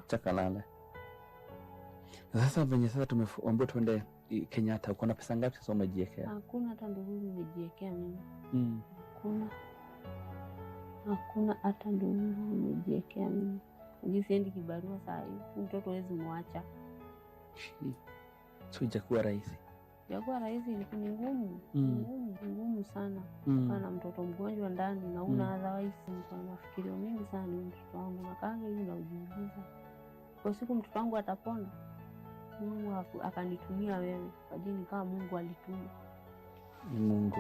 Chakalale. Sasa venye sasa tumeambiwa tuende Kenyatta, uko na pesa ngapi sasa umejiwekea? Hakuna hata ndugu nimejiwekea mimi. Hakuna hata ndugu nimejiwekea mimi. Siendi kibarua saa hii. Mtoto hawezi muacha. So ijakuwa rahisi. Ijakuwa rahisi, ni ngumu. Ngumu sana. Kana mtoto mgonjwa ndani na una otherwise niko na mafikirio mengi sana ni mtoto wangu. Nakaanga hivi na ujiuliza. Kwa siku mtoto wangu atapona. Mungu akanitumia wewe. Kwa jini kama Mungu alituma. Mungu.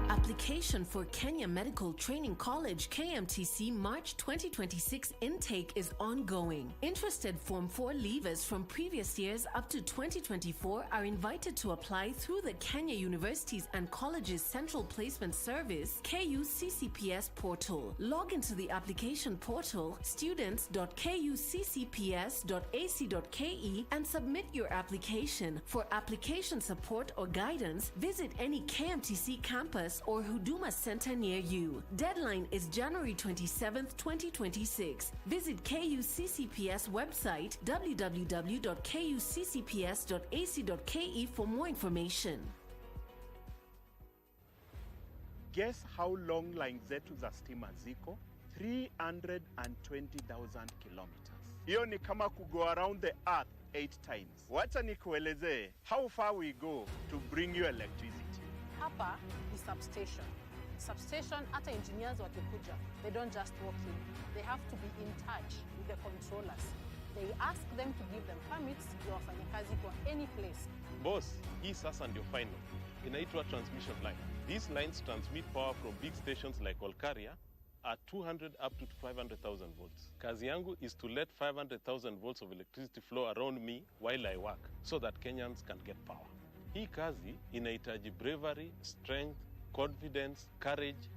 Application for Kenya Medical Training College KMTC March 2026 intake is ongoing. Interested Form 4 leavers from previous years up to 2024 are invited to apply through the Kenya Universities and Colleges Central Placement Service KUCCPS portal. Log into the application portal students.kuccps.ac.ke and submit your application. For application support or guidance, visit any KMTC campus or Huduma Center near you. Deadline is January 27th, 2026. Visit KUCCPS website www.kuccps.ac.ke for more information. Guess how long line zetu za stima ziko? 320,000 kilometers. Hiyo ni kama go around the earth 8 times. Wacha nikuelezee how far we go to bring you electricity. Hapa ni substation. Substation, hata engineers wakikuja, they don't just walk in. They have to be in touch with the controllers. They ask them to give them permits ya wafanyakazi kwa any place. Boss, hii sasa ndio final. Inaitwa transmission line. These lines transmit power from big stations like Olkaria at 200 up to 500,000 volts. Kazi yangu is to let 500,000 volts of electricity flow around me while I work so that Kenyans can get power. Hii kazi inahitaji bravery, strength, confidence, courage,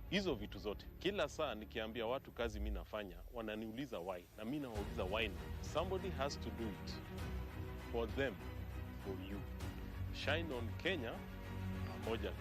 hizo vitu zote. Kila saa nikiambia watu kazi mimi nafanya, wananiuliza why, na mimi nawauliza why not. Somebody has to do it. For them, for you. Shine on Kenya, pamoja tu.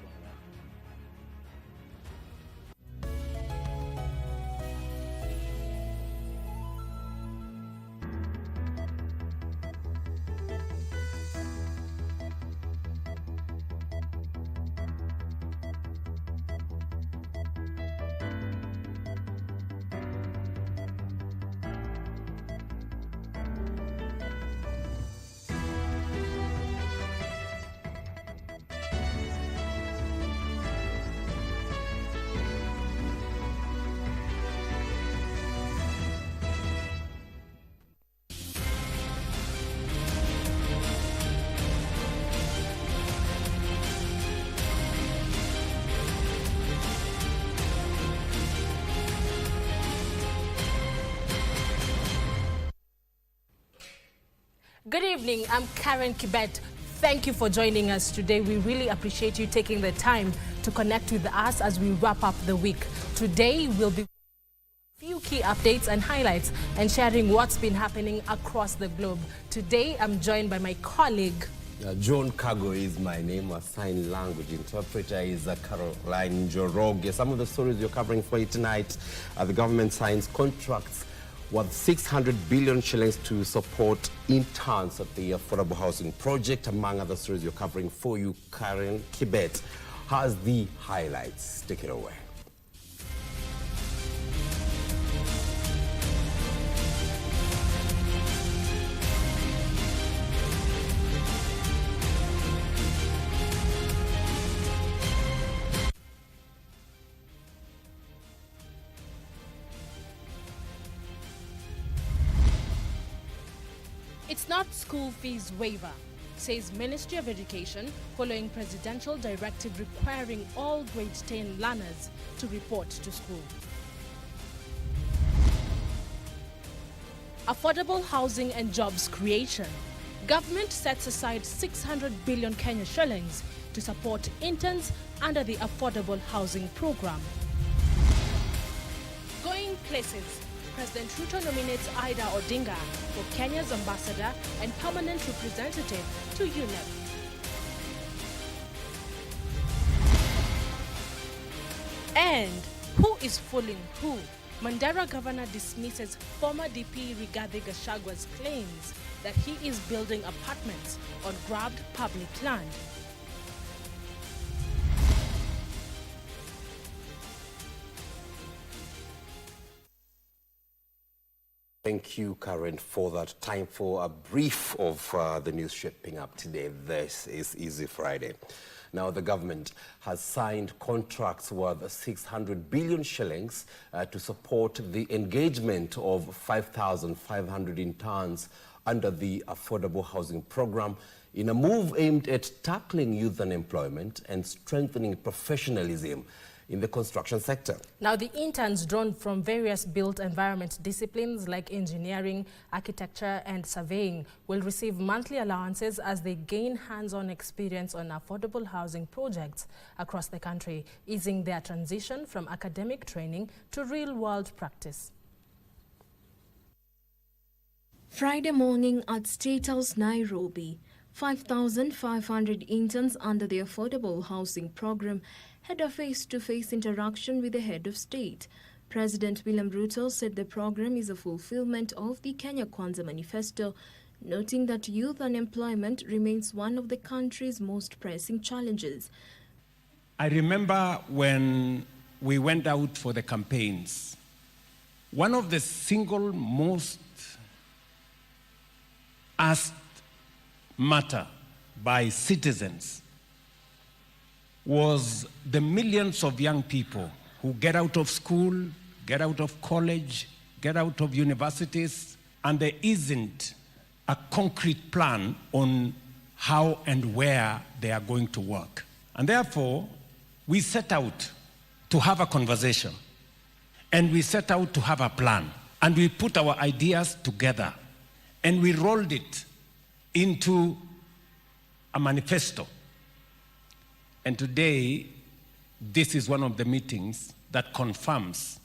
Good evening, I'm Carren Kibbet. Thank you for joining us today. We really appreciate you taking the time to connect with us as we wrap up the week. Today, we'll be few key updates and highlights and sharing what's been happening across the globe. Today, I'm joined by my colleague. John Kago is my name. A sign language interpreter is Caroline Njoroge. Some of the stories you're covering for you tonight are the government signs contracts worth 600 billion shillings to support interns at the affordable housing project. Among other stories you're covering for you, Carren Kibbet has the highlights. Take it away. It's not school fees waiver, says Ministry of Education, following presidential directive requiring all grade 10 learners to report to school. Affordable housing and jobs creation. Government sets aside 600 billion Kenya shillings to support interns under the affordable housing program. Going places. President Ruto nominates Ida Odinga for Kenya's ambassador and permanent representative to UNEP. And Who is fooling who? Mandera governor dismisses former DP Rigathi Gachagwa's claims that he is building apartments on grabbed public land. Thank you, Carren, for that. Time for a brief of the news shaping up today. This is Easy Friday. Now, the government has signed contracts worth 600 billion shillings to support the engagement of 5,500 interns under the Affordable Housing Program in a move aimed at tackling youth unemployment and strengthening professionalism in the construction sector. Now, the interns drawn from various built environment disciplines like engineering, architecture and surveying will receive monthly allowances as they gain hands-on experience on affordable housing projects across the country, easing their transition from academic training to real-world practice. Friday morning at State House, Nairobi, 5,500 interns under the Affordable Housing Program had a face-to-face interaction with the head of state. President William Ruto said the program is a fulfillment of the Kenya Kwanza manifesto, noting that youth unemployment remains one of the country's most pressing challenges. I remember when we went out for the campaigns, one of the single most asked matter by citizens was the millions of young people who get out of school, get out of college, get out of universities, and there isn't a concrete plan on how and where they are going to work. And therefore, we set out to have a conversation, and we set out to have a plan, and we put our ideas together, and we rolled it into a manifesto. And today, this is one of the meetings that confirms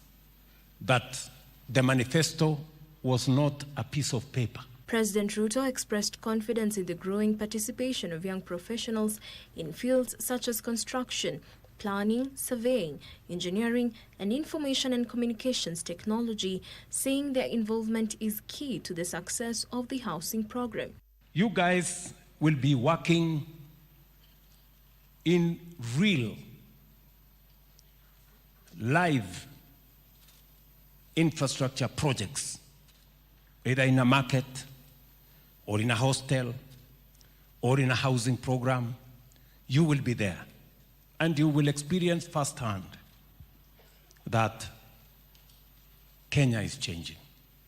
that the manifesto was not a piece of paper. President Ruto expressed confidence in the growing participation of young professionals in fields such as construction, planning, surveying, engineering, and information and communications technology, saying their involvement is key to the success of the housing program. You guys will be working in real, live infrastructure projects, either in a market, or in a hostel, or in a housing program. You will be there, and you will experience firsthand that Kenya is changing.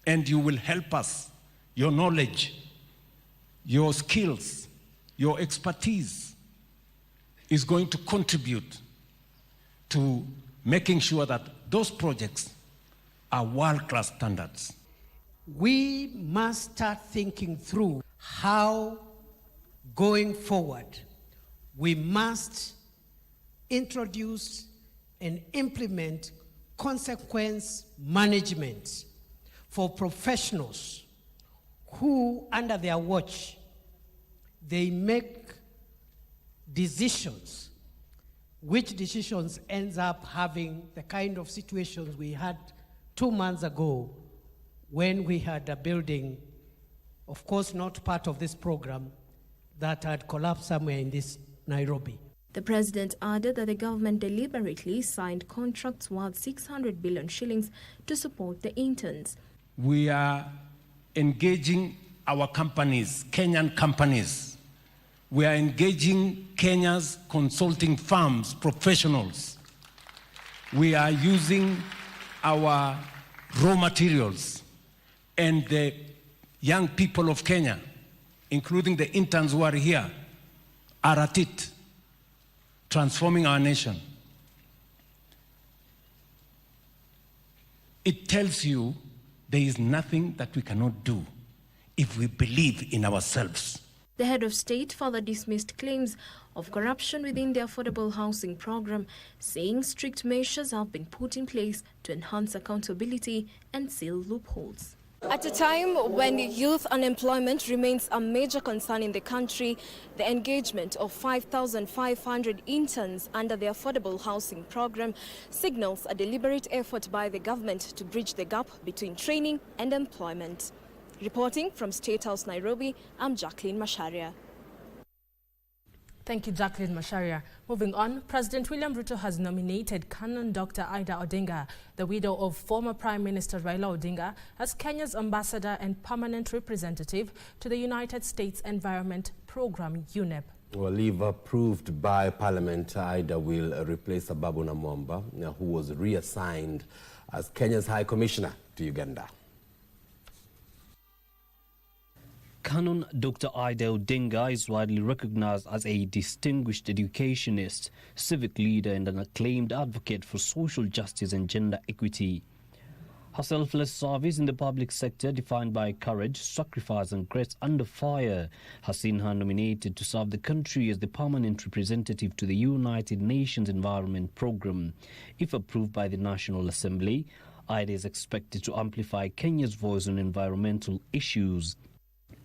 And you will help us, your knowledge, your skills, your expertise is going to contribute to making sure that those projects are world-class standards. We must start thinking through how, going forward, we must introduce and implement consequence management for professionals who, under their watch, they make decisions, which decisions ends up having the kind of situations we had 2 months ago when we had a building, of course not part of this program, that had collapsed somewhere in this Nairobi. The president added that the government deliberately signed contracts worth 600 billion shillings to support the interns. We are engaging our companies, Kenyan companies. We are engaging Kenya's consulting firms, professionals. We are using our raw materials, and the young people of Kenya, including the interns who are here, are at it, transforming our nation. It tells you there is nothing that we cannot do if we believe in ourselves. The head of state further dismissed claims of corruption within the affordable housing program, saying strict measures have been put in place to enhance accountability and seal loopholes. At a time when youth unemployment remains a major concern in the country, the engagement of 5,500 interns under the Affordable Housing Program signals a deliberate effort by the government to bridge the gap between training and employment. Reporting from State House, Nairobi, I'm Jacqueline Masharia. Thank you, Jacqueline Masharia. Moving on, President William Ruto has nominated Canon Dr. Ida Odinga, the widow of former Prime Minister Raila Odinga, as Kenya's ambassador and permanent representative to the United States Environment Program, UNEP. Well, if approved by Parliament, Ida will replace Ababu Namwamba, who was reassigned as Kenya's High Commissioner to Uganda. Canon Dr. Ida Odinga is widely recognized as a distinguished educationist, civic leader and an acclaimed advocate for social justice and gender equity. Her selfless service in the public sector, defined by courage, sacrifice and grace under fire, has seen her nominated to serve the country as the permanent representative to the United Nations Environment Program. If approved by the National Assembly, Ida is expected to amplify Kenya's voice on environmental issues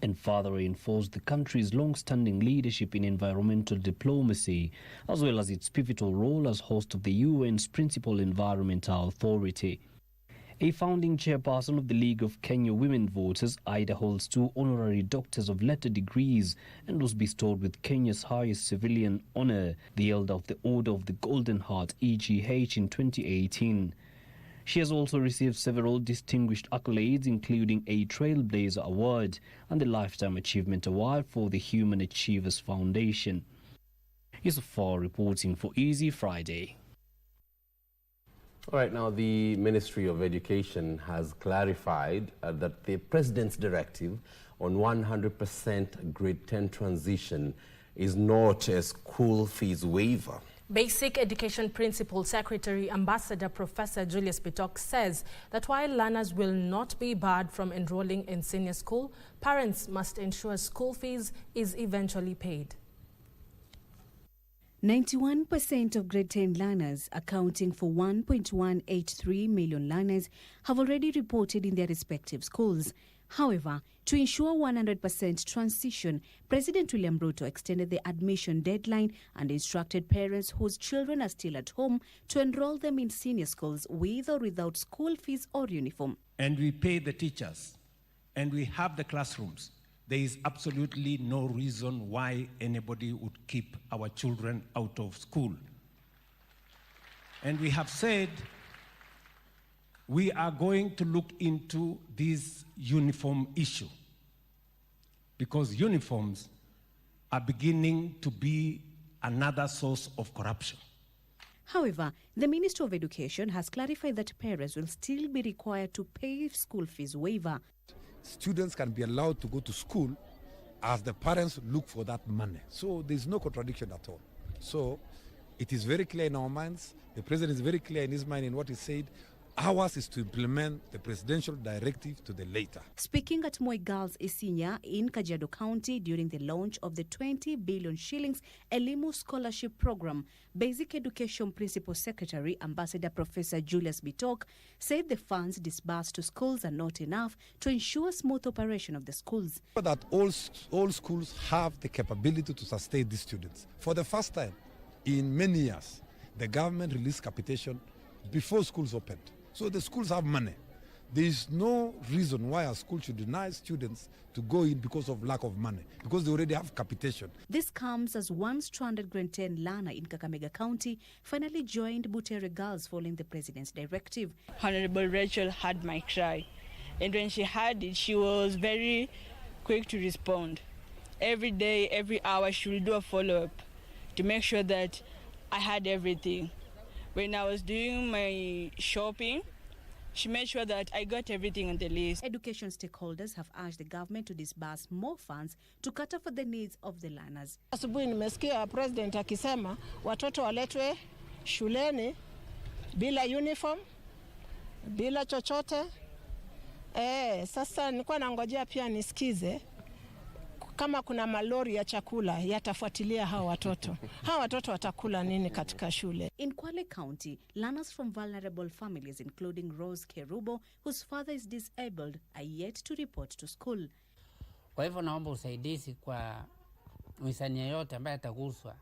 and further reinforce the country's long-standing leadership in environmental diplomacy, as well as its pivotal role as host of the UN's principal environmental authority. A founding chairperson of the League of Kenya Women Voters, Ida holds 2 honorary Doctors of Letter degrees and was bestowed with Kenya's highest civilian honor, the Elder of the Order of the Golden Heart, EGH, in 2018. She has also received several distinguished accolades, including a Trailblazer Award and the Lifetime Achievement Award for the Human Achievers Foundation. Yusufar reporting for Easy Friday. All right, now the Ministry of Education has clarified that the President's directive on 100% grade 10 transition is not a school fees waiver. Basic Education Principal Secretary Ambassador Professor Julius Bitok says that while learners will not be barred from enrolling in senior school, parents must ensure school fees is eventually paid. 91% of grade 10 learners, accounting for 1.183 million learners, have already reported in their respective schools. However, to ensure 100% transition, President William Ruto extended the admission deadline and instructed parents whose children are still at home to enroll them in senior schools with or without school fees or uniform. And we pay the teachers, and we have the classrooms. There is absolutely no reason why anybody would keep our children out of school. And we have said we are going to look into this uniform issue, because uniforms are beginning to be another source of corruption. However, the Minister of Education has clarified that parents will still be required to pay school fees waiver. Students can be allowed to go to school as the parents look for that money. So there's no contradiction at all. So it is very clear in our minds. The President is very clear in his mind in what he said. Ours is to implement the presidential directive to the letter. Speaking at Moi Girls Isinya in Kajiado County during the launch of the 20 billion shillings Elimu Scholarship Program, Basic Education Principal Secretary Ambassador Professor Julius Bitok said the funds disbursed to schools are not enough to ensure smooth operation of the schools. That all schools have the capability to sustain these students. For the first time in many years, the government released capitation before schools opened. So the schools have money. There is no reason why a school should deny students to go in because of lack of money, because they already have capitation. This comes as one stranded grade 10 learner in Kakamega County finally joined Butere Girls following the President's directive. Honorable Rachel heard my cry, and when she heard it, she was very quick to respond. Every day, every hour, she will do a follow-up to make sure that I had everything. When I was doing my shopping, she made sure that I got everything on the list. Education stakeholders have urged the government to disburse more funds to cater for the needs of the learners. Asubuhi nimesikia President akisema watoto waletwe shuleni bila uniform, bila chochote. Sasa nilikuwa nangojea pia nisikize kama kuna malori ya chakula yatafuatilia hawa watoto. Hawa watoto watakula nini katika shule? In Kwale County, learners from vulnerable families including Rose Kerubo, whose father is disabled, are yet to report to school. Kwa hivyo naomba usaidizi kwa mwisani yote ambaye ataguswa.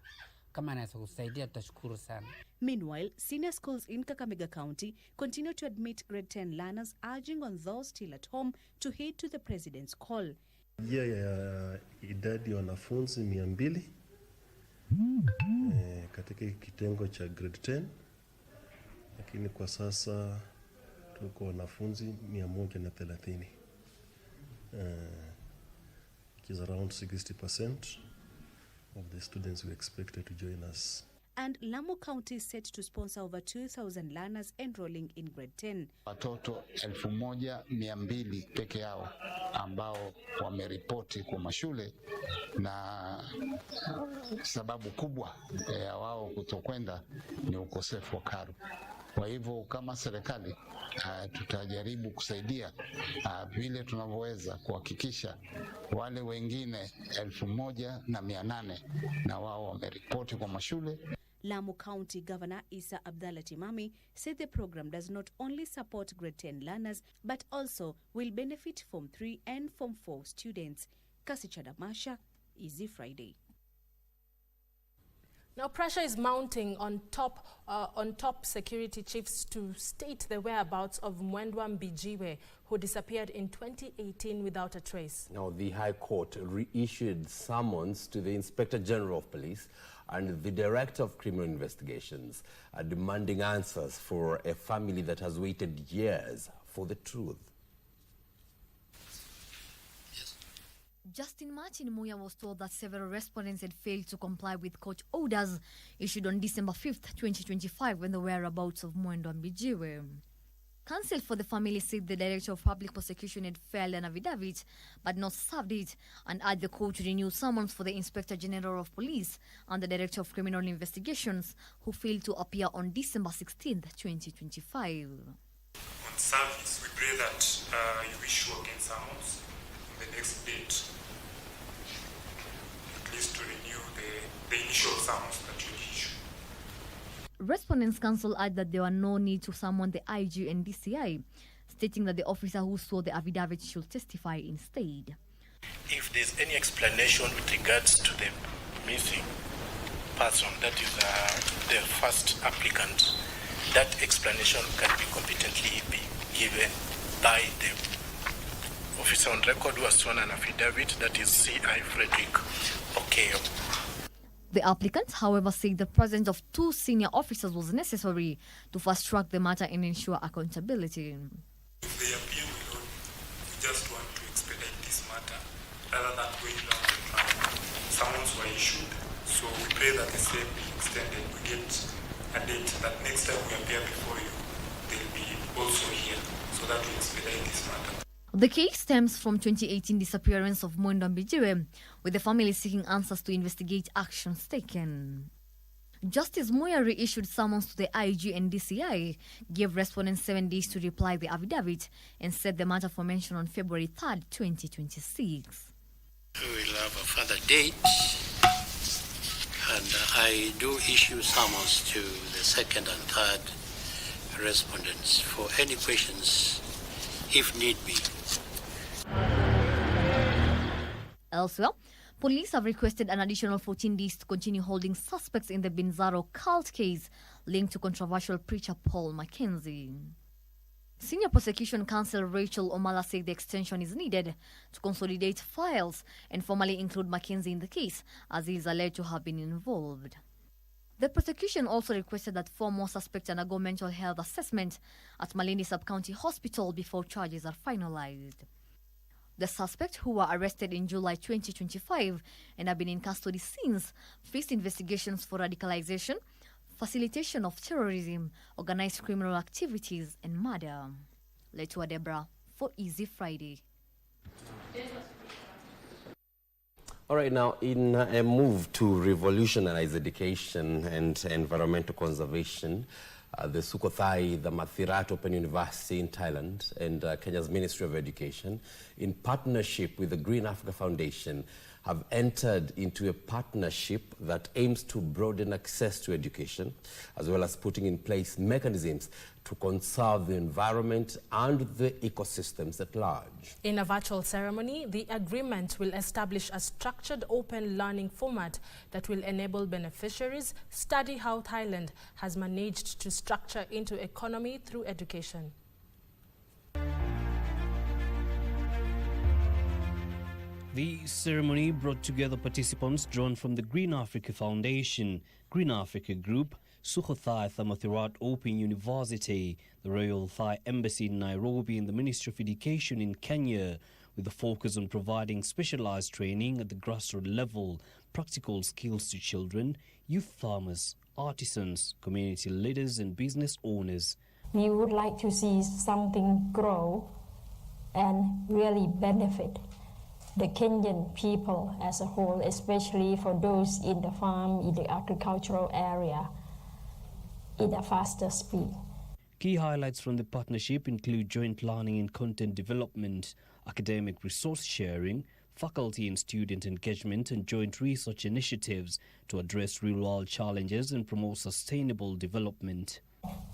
Kama anaweza kusaidia tutashukuru sana. Meanwhile, senior schools in Kakamega County continue to admit grade 10 learners, urging on those still at home to heed to the president's call. Ya idadi ya wanafunzi 200 katika kitengo cha grade 10, lakini kwa sasa tuko wanafunzi 130, which is around 60% of the students we expected to join us. And Lamu County is set to sponsor over 2,000 learners enrolling in grade 10. Watoto 1,200 peke yao ambao wameripoti kwa mashule, na sababu kubwa ya wao kutokwenda ni ukosefu wa karo. Kwa hivyo kama serikali tutajaribu kusaidia vile tunavyoweza kuhakikisha wale wengine 1,800 na wao wameripoti kwa mashule. Lamu County Governor Isa Abdallah Timami said the program does not only support grade 10 learners but also will benefit Form 3 and Form 4 students. Kasichada Masha, Easy Friday. Now, pressure is mounting on top security chiefs to state the whereabouts of Mwendwa Mbijiwe, who disappeared in 2018 without a trace. Now, the High Court reissued summons to the Inspector General of Police and the Director of Criminal Investigations, demanding answers for a family that has waited years for the truth. Justin Martin Muya was told that several respondents had failed to comply with court orders issued on December 5th, 2025, when the whereabouts of Mwendwa Mbijiwe. Counsel for the family said the Director of Public Prosecution had filed an affidavit but not served it, and urged the court to renew summons for the Inspector General of Police and the Director of Criminal Investigations, who failed to appear on December 16th, 2025. On service, we pray that you issue again summons on the next date, at least to renew the initial summons that you issue. Respondents' counsel urged that there were no need to summon the IG and DCI, stating that the officer who saw the affidavit should testify instead. If there's any explanation with regards to the missing person, that is the first applicant, that explanation can be competently be given by the officer on record who has sworn an affidavit, that is CI Frederick Okeo. The applicants, however, said the presence of two senior officers was necessary to fast-track the matter and ensure accountability. If they appear, we just want to expedite this matter rather than going down the track. Summons were issued, so we pray that the same be extended. We get a date that next time we appear before you, they'll be also here, so that we expedite this matter. The case stems from 2018 disappearance of Mwendwa Mbijiwe, with the family seeking answers to investigate actions taken. Justice Muya reissued summons to the IG and DCI, gave respondents 7 days to reply the affidavit, and set the matter for mention on February 3rd, 2026. We will have a further date, and I do issue summons to the second and third respondents for any questions, if need be. Elsewhere, police have requested an additional 14 days to continue holding suspects in the Binzaro cult case linked to controversial preacher Paul Mackenzie. Senior Prosecution Counsel Rachel Omala said the extension is needed to consolidate files and formally include Mackenzie in the case, as he is alleged to have been involved. The prosecution also requested that 4 more suspects undergo mental health assessment at Malindi Sub-County Hospital before charges are finalized. The suspects, who were arrested in July 2025 and have been in custody since, faced investigations for radicalization, facilitation of terrorism, organized criminal activities, and murder. Letua Debra for Easy Friday. All right, now, in a move to revolutionize education and environmental conservation, the Sukhothai, the Mathirat Open University in Thailand, and Kenya's Ministry of Education, in partnership with the Green Africa Foundation, have entered into a partnership that aims to broaden access to education, as well as putting in place mechanisms to conserve the environment and the ecosystems at large. In a virtual ceremony, the agreement will establish a structured open learning format that will enable beneficiaries study how Thailand has managed to structure into economy through education. The ceremony brought together participants drawn from the Green Africa Foundation, Green Africa Group, Sukhothai Thammathirat Open University, the Royal Thai Embassy in Nairobi and the Ministry of Education in Kenya, with a focus on providing specialized training at the grassroots level, practical skills to children, youth farmers, artisans, community leaders and business owners. We would like to see something grow and really benefit the Kenyan people as a whole, especially for those in the farm, in the agricultural area, in a faster speed. Key highlights from the partnership include joint learning and content development, academic resource sharing, faculty and student engagement, and joint research initiatives to address real-world challenges and promote sustainable development.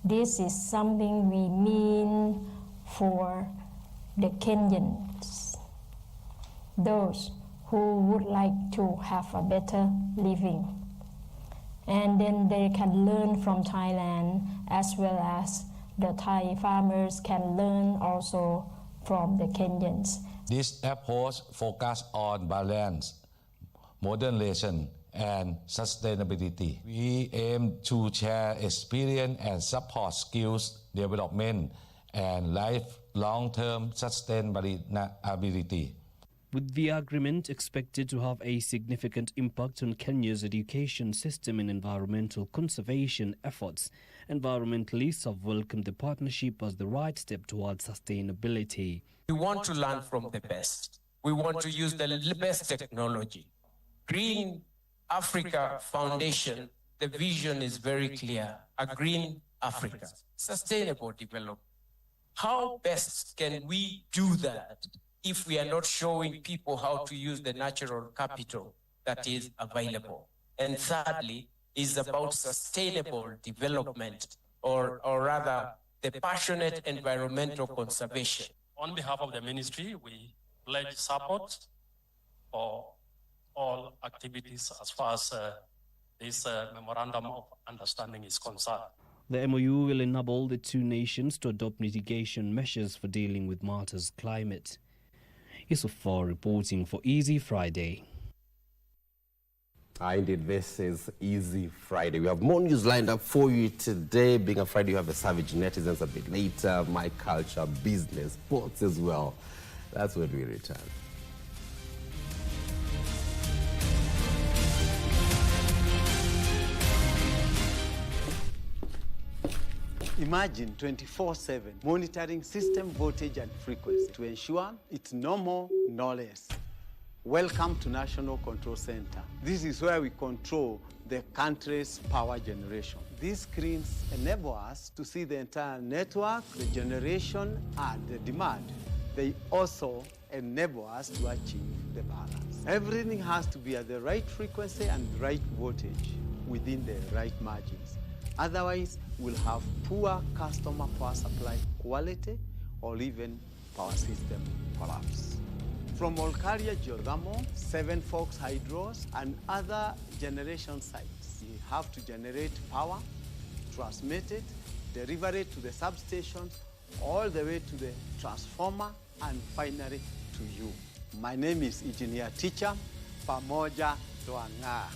This is something we mean for the Kenyans, those who would like to have a better living. And then they can learn from Thailand, as well as the Thai farmers can learn also from the Kenyans. This approach focuses on balance, modernization, and sustainability. We aim to share experience and support skills development and long-term sustainability. With the agreement expected to have a significant impact on Kenya's education system and environmental conservation efforts, environmentalists have welcomed the partnership as the right step towards sustainability. We want to learn from the best. We want to use the best technology. Green Africa Foundation, the vision is very clear. A green Africa, sustainable development. How best can we do that if we are not showing people how to use the natural capital that is available? And thirdly, is about sustainable development, or rather, the passionate environmental conservation. On behalf of the ministry, we pledge support for all activities as far as this memorandum of understanding is concerned. The MOU will enable the two nations to adopt mitigation measures for dealing with matters climate. Yusuf reporting for Easy Friday. Indeed, this is Easy Friday. We have more news lined up for you today. Being a Friday, you have the Savage Netizens a bit later, my culture, business, sports as well. That's when we return. Imagine 24/7 monitoring system voltage and frequency to ensure it's no more, no less. Welcome to National Control Center. This is where we control the country's power generation. These screens enable us to see the entire network, the generation, and the demand. They also enable us to achieve the balance. Everything has to be at the right frequency and the right voltage within the right margins. Otherwise, we'll have poor customer power supply quality or even power system collapse. From Olkaria Geothermal, Seven Forks Hydros, and other generation sites, you have to generate power, transmit it, deliver it to the substations, all the way to the transformer, and finally to you. My name is Engineer Teacher Pamoja Doanga.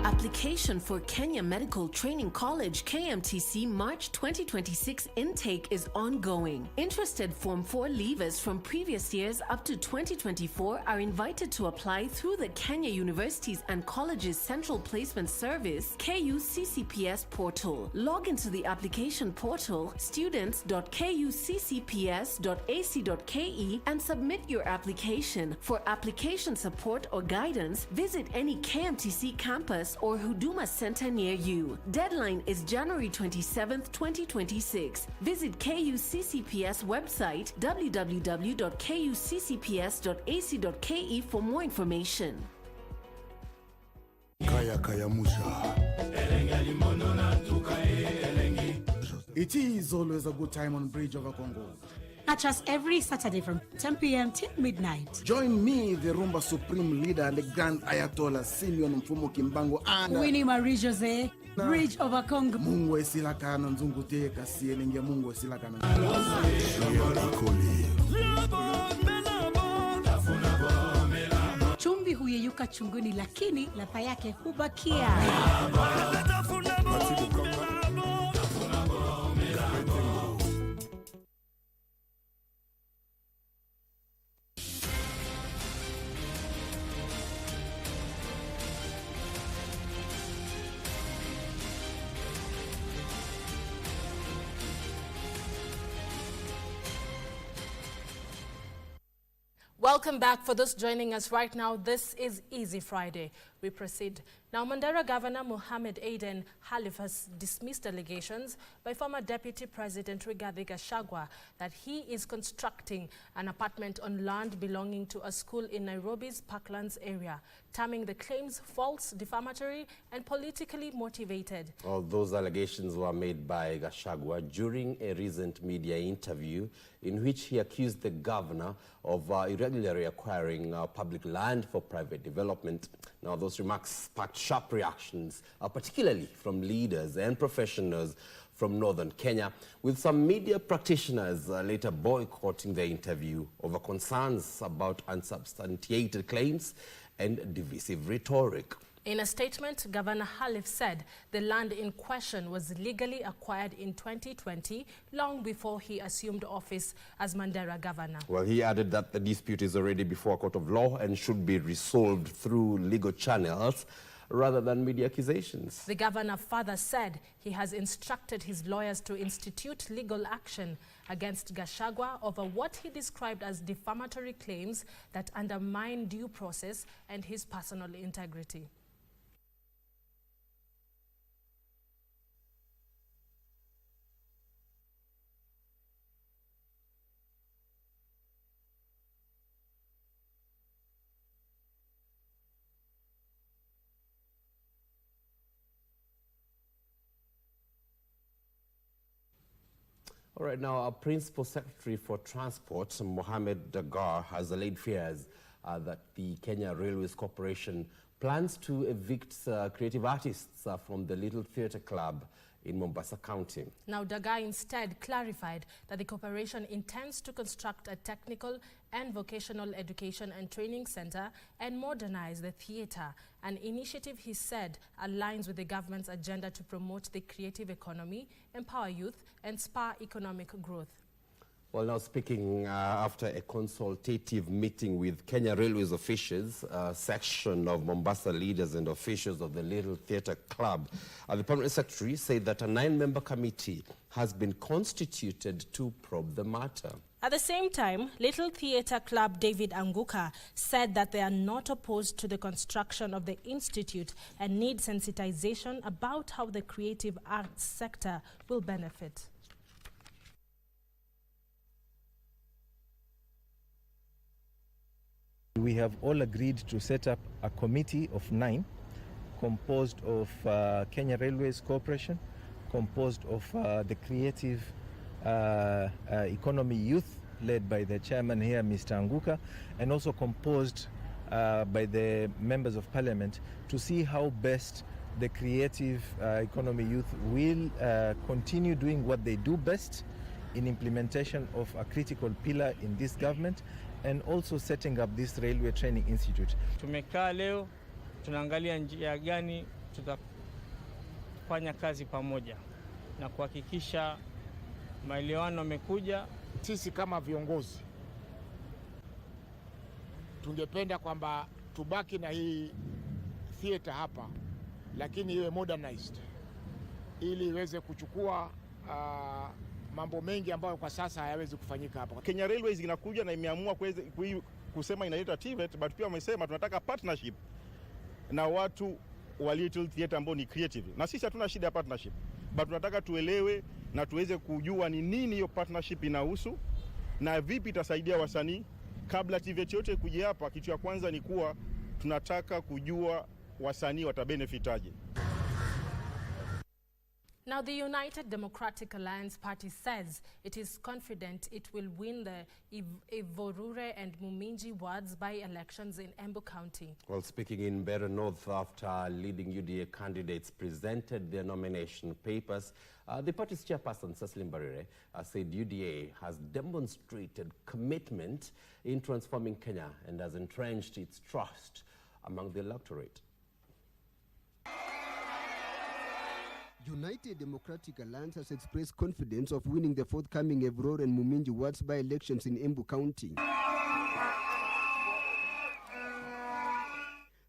Application for Kenya Medical Training College KMTC March 2026 intake is ongoing. Interested Form 4 leavers from previous years up to 2024 are invited to apply through the Kenya Universities and Colleges Central Placement Service KUCCPS portal. Log into the application portal students.kuccps.ac.ke and submit your application. For application support or guidance, visit any KMTC campus or or Huduma Center near you. Deadline is January 27th, 2026. Visit KUCCPS website www.kuccps.ac.ke for more information. It is always a good time on Bridge over Congo. Catch us every Saturday from 10 p.m. till midnight. Join me, the Rumba Supreme Leader and the Grand Ayatollah Simeon Mfumo Kimbango and Winnie Marie Jose, Bridge over Congo. Mungu esilakana nzunguteka sielenge Mungu esilakana. Chumvi huyeyuka chunguni lakini ladha yake hubakia. Welcome back. For those joining us right now, this is Easy Friday. We proceed. Now, Mandera Governor Mohamed Aden Khalif has dismissed allegations by former Deputy President Rigathi Gachagua that he is constructing an apartment on land belonging to a school in Nairobi's Parklands area, terming the claims false, defamatory, and politically motivated. All those allegations were made by Gachagua during a recent media interview in which he accused the governor of irregularly acquiring public land for private development. Now, those remarks sparked sharp reactions, particularly from leaders and professionals from northern Kenya, with some media practitioners later boycotting the interview over concerns about unsubstantiated claims and divisive rhetoric. In a statement, Governor Khalif said the land in question was legally acquired in 2020, long before he assumed office as Mandera governor. Well, he added that the dispute is already before a court of law and should be resolved through legal channels rather than media accusations. The governor further said he has instructed his lawyers to institute legal action against Gachagua over what he described as defamatory claims that undermine due process and his personal integrity. All right, now our Principal Secretary for Transport, Mohamed Dagar, has allayed fears that the Kenya Railways Corporation plans to evict creative artists from the Little Theatre Club in Mombasa County. Now, Dagar instead clarified that the corporation intends to construct a technical and vocational education and training center and modernize the theatre, an initiative he said aligns with the government's agenda to promote the creative economy, empower youth, and spur economic growth. Well, now speaking after a consultative meeting with Kenya Railways officials, a section of Mombasa leaders and officials of the Little Theatre Club, the Permanent Secretary said that a 9-member committee has been constituted to probe the matter. At the same time, Little Theatre Club David Anguka said that they are not opposed to the construction of the institute and need sensitization about how the creative arts sector will benefit. We have all agreed to set up a committee of 9 composed of Kenya Railways Corporation, composed of the creative economy youth led by the chairman here, Mr. Anguka, and also composed by the members of parliament to see how best the creative economy youth will continue doing what they do best in implementation of a critical pillar in this government, and also setting up this Railway Training Institute. Tumekaa leo tunaangalia njia gani tutafanya kazi pamoja na kuhakikisha maelewano yamekuja. Sisi kama viongozi tungependa kwamba tubaki na hii theater hapa, lakini iwe modernized ili iweze kuchukua mambo mengi ambayo kwa sasa hayawezi kufanyika hapa. Kenya Railways inakuja na imeamua kusema inaleta TVET, but pia wamesema tunataka partnership na watu wa Little Theatre ambao ni creative. Na sisi hatuna shida ya partnership, but tunataka tuelewe na tuweze kujua ni nini hiyo partnership inahusu na vipi itasaidia wasanii. Kabla TVET yote kuja hapa, kitu ya kwanza ni kuwa tunataka kujua wasanii watabenefitaje. Now, the United Democratic Alliance Party says it is confident it will win the Ivorure and Muminji wards by-elections in Embu County. Well, speaking in Mbeere North after leading UDA candidates presented their nomination papers, the party's chairperson, Cecily Mbarire, said UDA has demonstrated commitment in transforming Kenya and has entrenched its trust among the electorate. United Democratic Alliance has expressed confidence of winning the forthcoming Evror and Muminji wards by-elections in Embu County.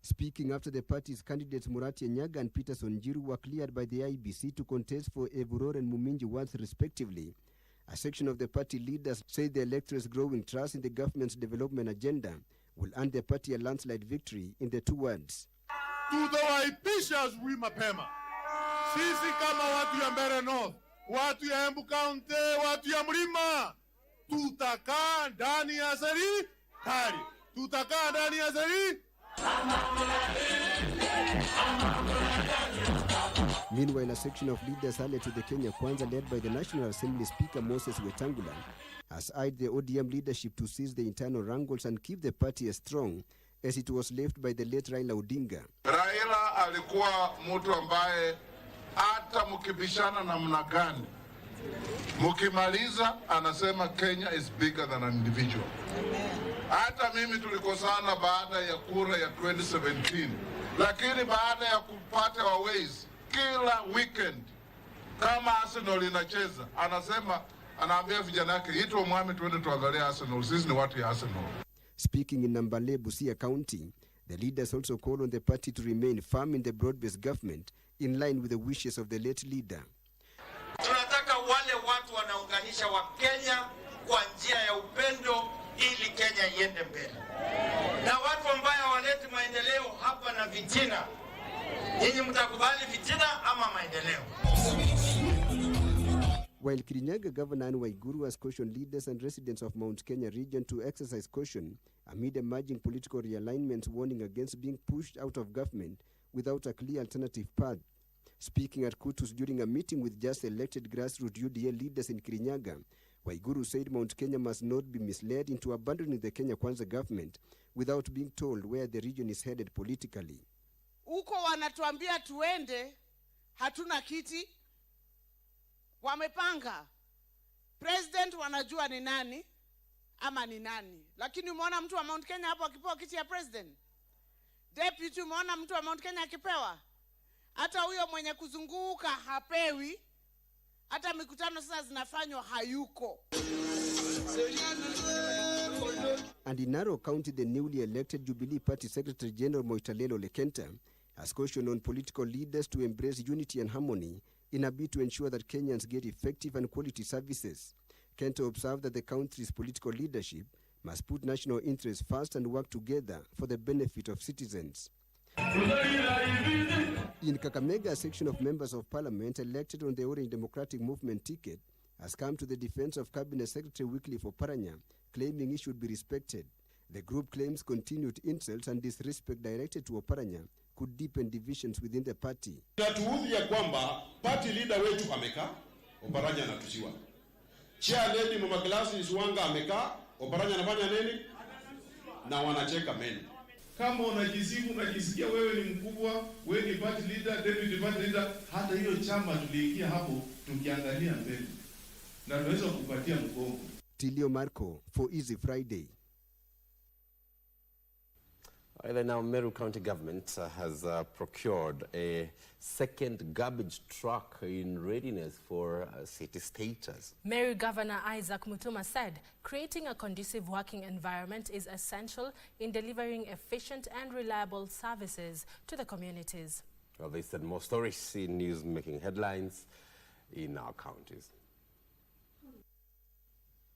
Speaking after the party's candidates Murati Nyaga and Peterson Jiru were cleared by the IBC to contest for Evror and Muminji wards respectively, a section of the party leaders said the electorate's growing trust in the government's development agenda will earn the party a landslide victory in the two wards. Tutawaipisha asubuhi mapema. Sisi kama watu ya Mbeere North, watu ya Embu County, watu ya Mlima, tutakaa ndani ya serikali. Tutakaa ndani ya serikali. Meanwhile, a section of leaders allied to the Kenya Kwanza, led by the National Assembly Speaker Moses Wetangula, has urged the ODM leadership to seize the internal wrangles and keep the party as strong as it was left by the late Raila Odinga. Raila alikuwa mtu ambaye hata mkibishana namna gani, mkimaliza anasema Kenya is bigger than an individual. Hata mimi tulikosana baada ya kura ya 2017, lakini baada ya kupata Waways kila weekend kama Arsenal inacheza, anaambia vijana yake, itwa mwami tuende tuangalie Arsenal, sisi ni watu ya Arsenal. Speaking in Nambale, Busia County, the leaders also call on the party to remain firm in the broad-based government in line with the wishes of the late leader. Tunataka wale watu wanaunganisha wa Kenya kwa njia ya upendo ili Kenya iende mbele. Na watu ambao hawaleti maendeleo hapa na vitina, nyinyi mtakubali vitina ama maendeleo? While Kirinyaga Governor Anne Waiguru has cautioned leaders and residents of Mount Kenya region to exercise caution amid emerging political realignments, warning against being pushed out of government without a clear alternative path. Speaking at Kutus during a meeting with just elected grassroots UDA leaders in Kirinyaga, Waiguru said Mount Kenya must not be misled into abandoning the Kenya Kwanza government without being told where the region is headed politically. Uko wanatuambia tuende, hatuna kiti. Wamepanga. President wanajua ni nani ama ni nani. Lakini umeona mtu wa Mount Kenya hapo akipewa kiti ya president? Deputy umeona mtu wa Mount Kenya akipewa? Hata huyo mwenye kuzunguka hapewi. Hata mikutano sasa zinafanywa hayuko. And in Narok County, the newly elected Jubilee Party Secretary General Moitalelo Lekenta has cautioned on political leaders to embrace unity and harmony in a bid to ensure that Kenyans get effective and quality services. Kenta observed that the country's political leadership must put national interests first and work together for the benefit of citizens. In Kakamega, a section of members of parliament elected on the Orange Democratic Movement ticket has come to the defense of Cabinet Secretary Wycliffe Oparanya, claiming he should be respected. The group claims continued insults and disrespect directed to Oparanya could deepen divisions within the party. Natuudhi ya kwamba party leader wetu amekaa, Oparanya anatushiwa. Chair lady Mama Glasi Suwanga amekaa, Oparanya anafanya nini? Na wanacheka meni. Kama unajisifu, unajisikia wewe ni mkubwa, wewe ni party leader, deputy party leader, hata hiyo chama tuliingia hapo tukiangalia mbele. Na tunaweza kupatia mgongo. Tilio Marco for Easy Friday. Well, now Meru County Government has procured a second garbage truck in readiness for city status. Meru Governor Isaac Mutuma said creating a conducive working environment is essential in delivering efficient and reliable services to the communities. Well, they said more stories in news making headlines in our counties.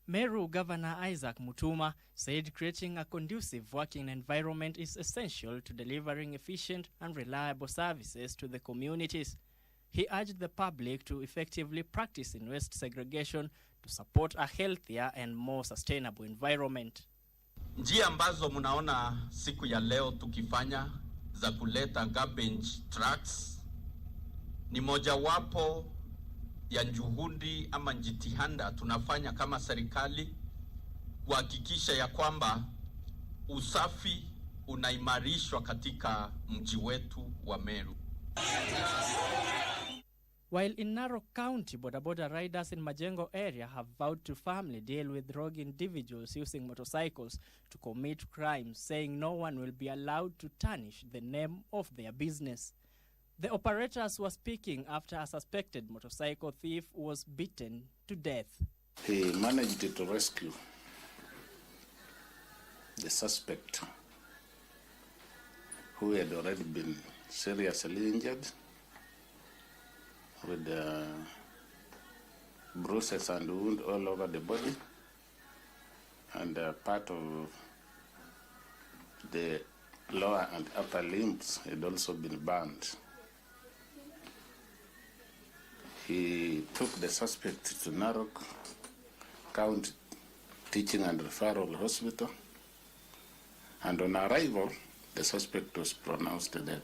Meru Governor Isaac Mutuma said creating a conducive working environment is essential to delivering efficient and reliable services to the communities. He urged the public to effectively practice in waste segregation to support a healthier and more sustainable environment. Njia ambazo mnaona siku ya leo tukifanya za kuleta garbage trucks ni mojawapo ya juhudi ama jitihada tunafanya kama serikali kuhakikisha ya kwamba usafi unaimarishwa katika mji wetu wa Meru. While in Narok County, boda riders in Majengo area have vowed to firmly deal with rogue individuals using motorcycles to commit crimes, saying no one will be allowed to tarnish the name of their business. The operators were speaking after a suspected motorcycle thief was beaten to death. He managed to rescue the suspect who had already been seriously injured with bruises and wounds all over the body, and part of the lower and upper limbs had also been burned. He took the suspect to Narok County Teaching and Referral Hospital, and on arrival, the suspect was pronounced dead.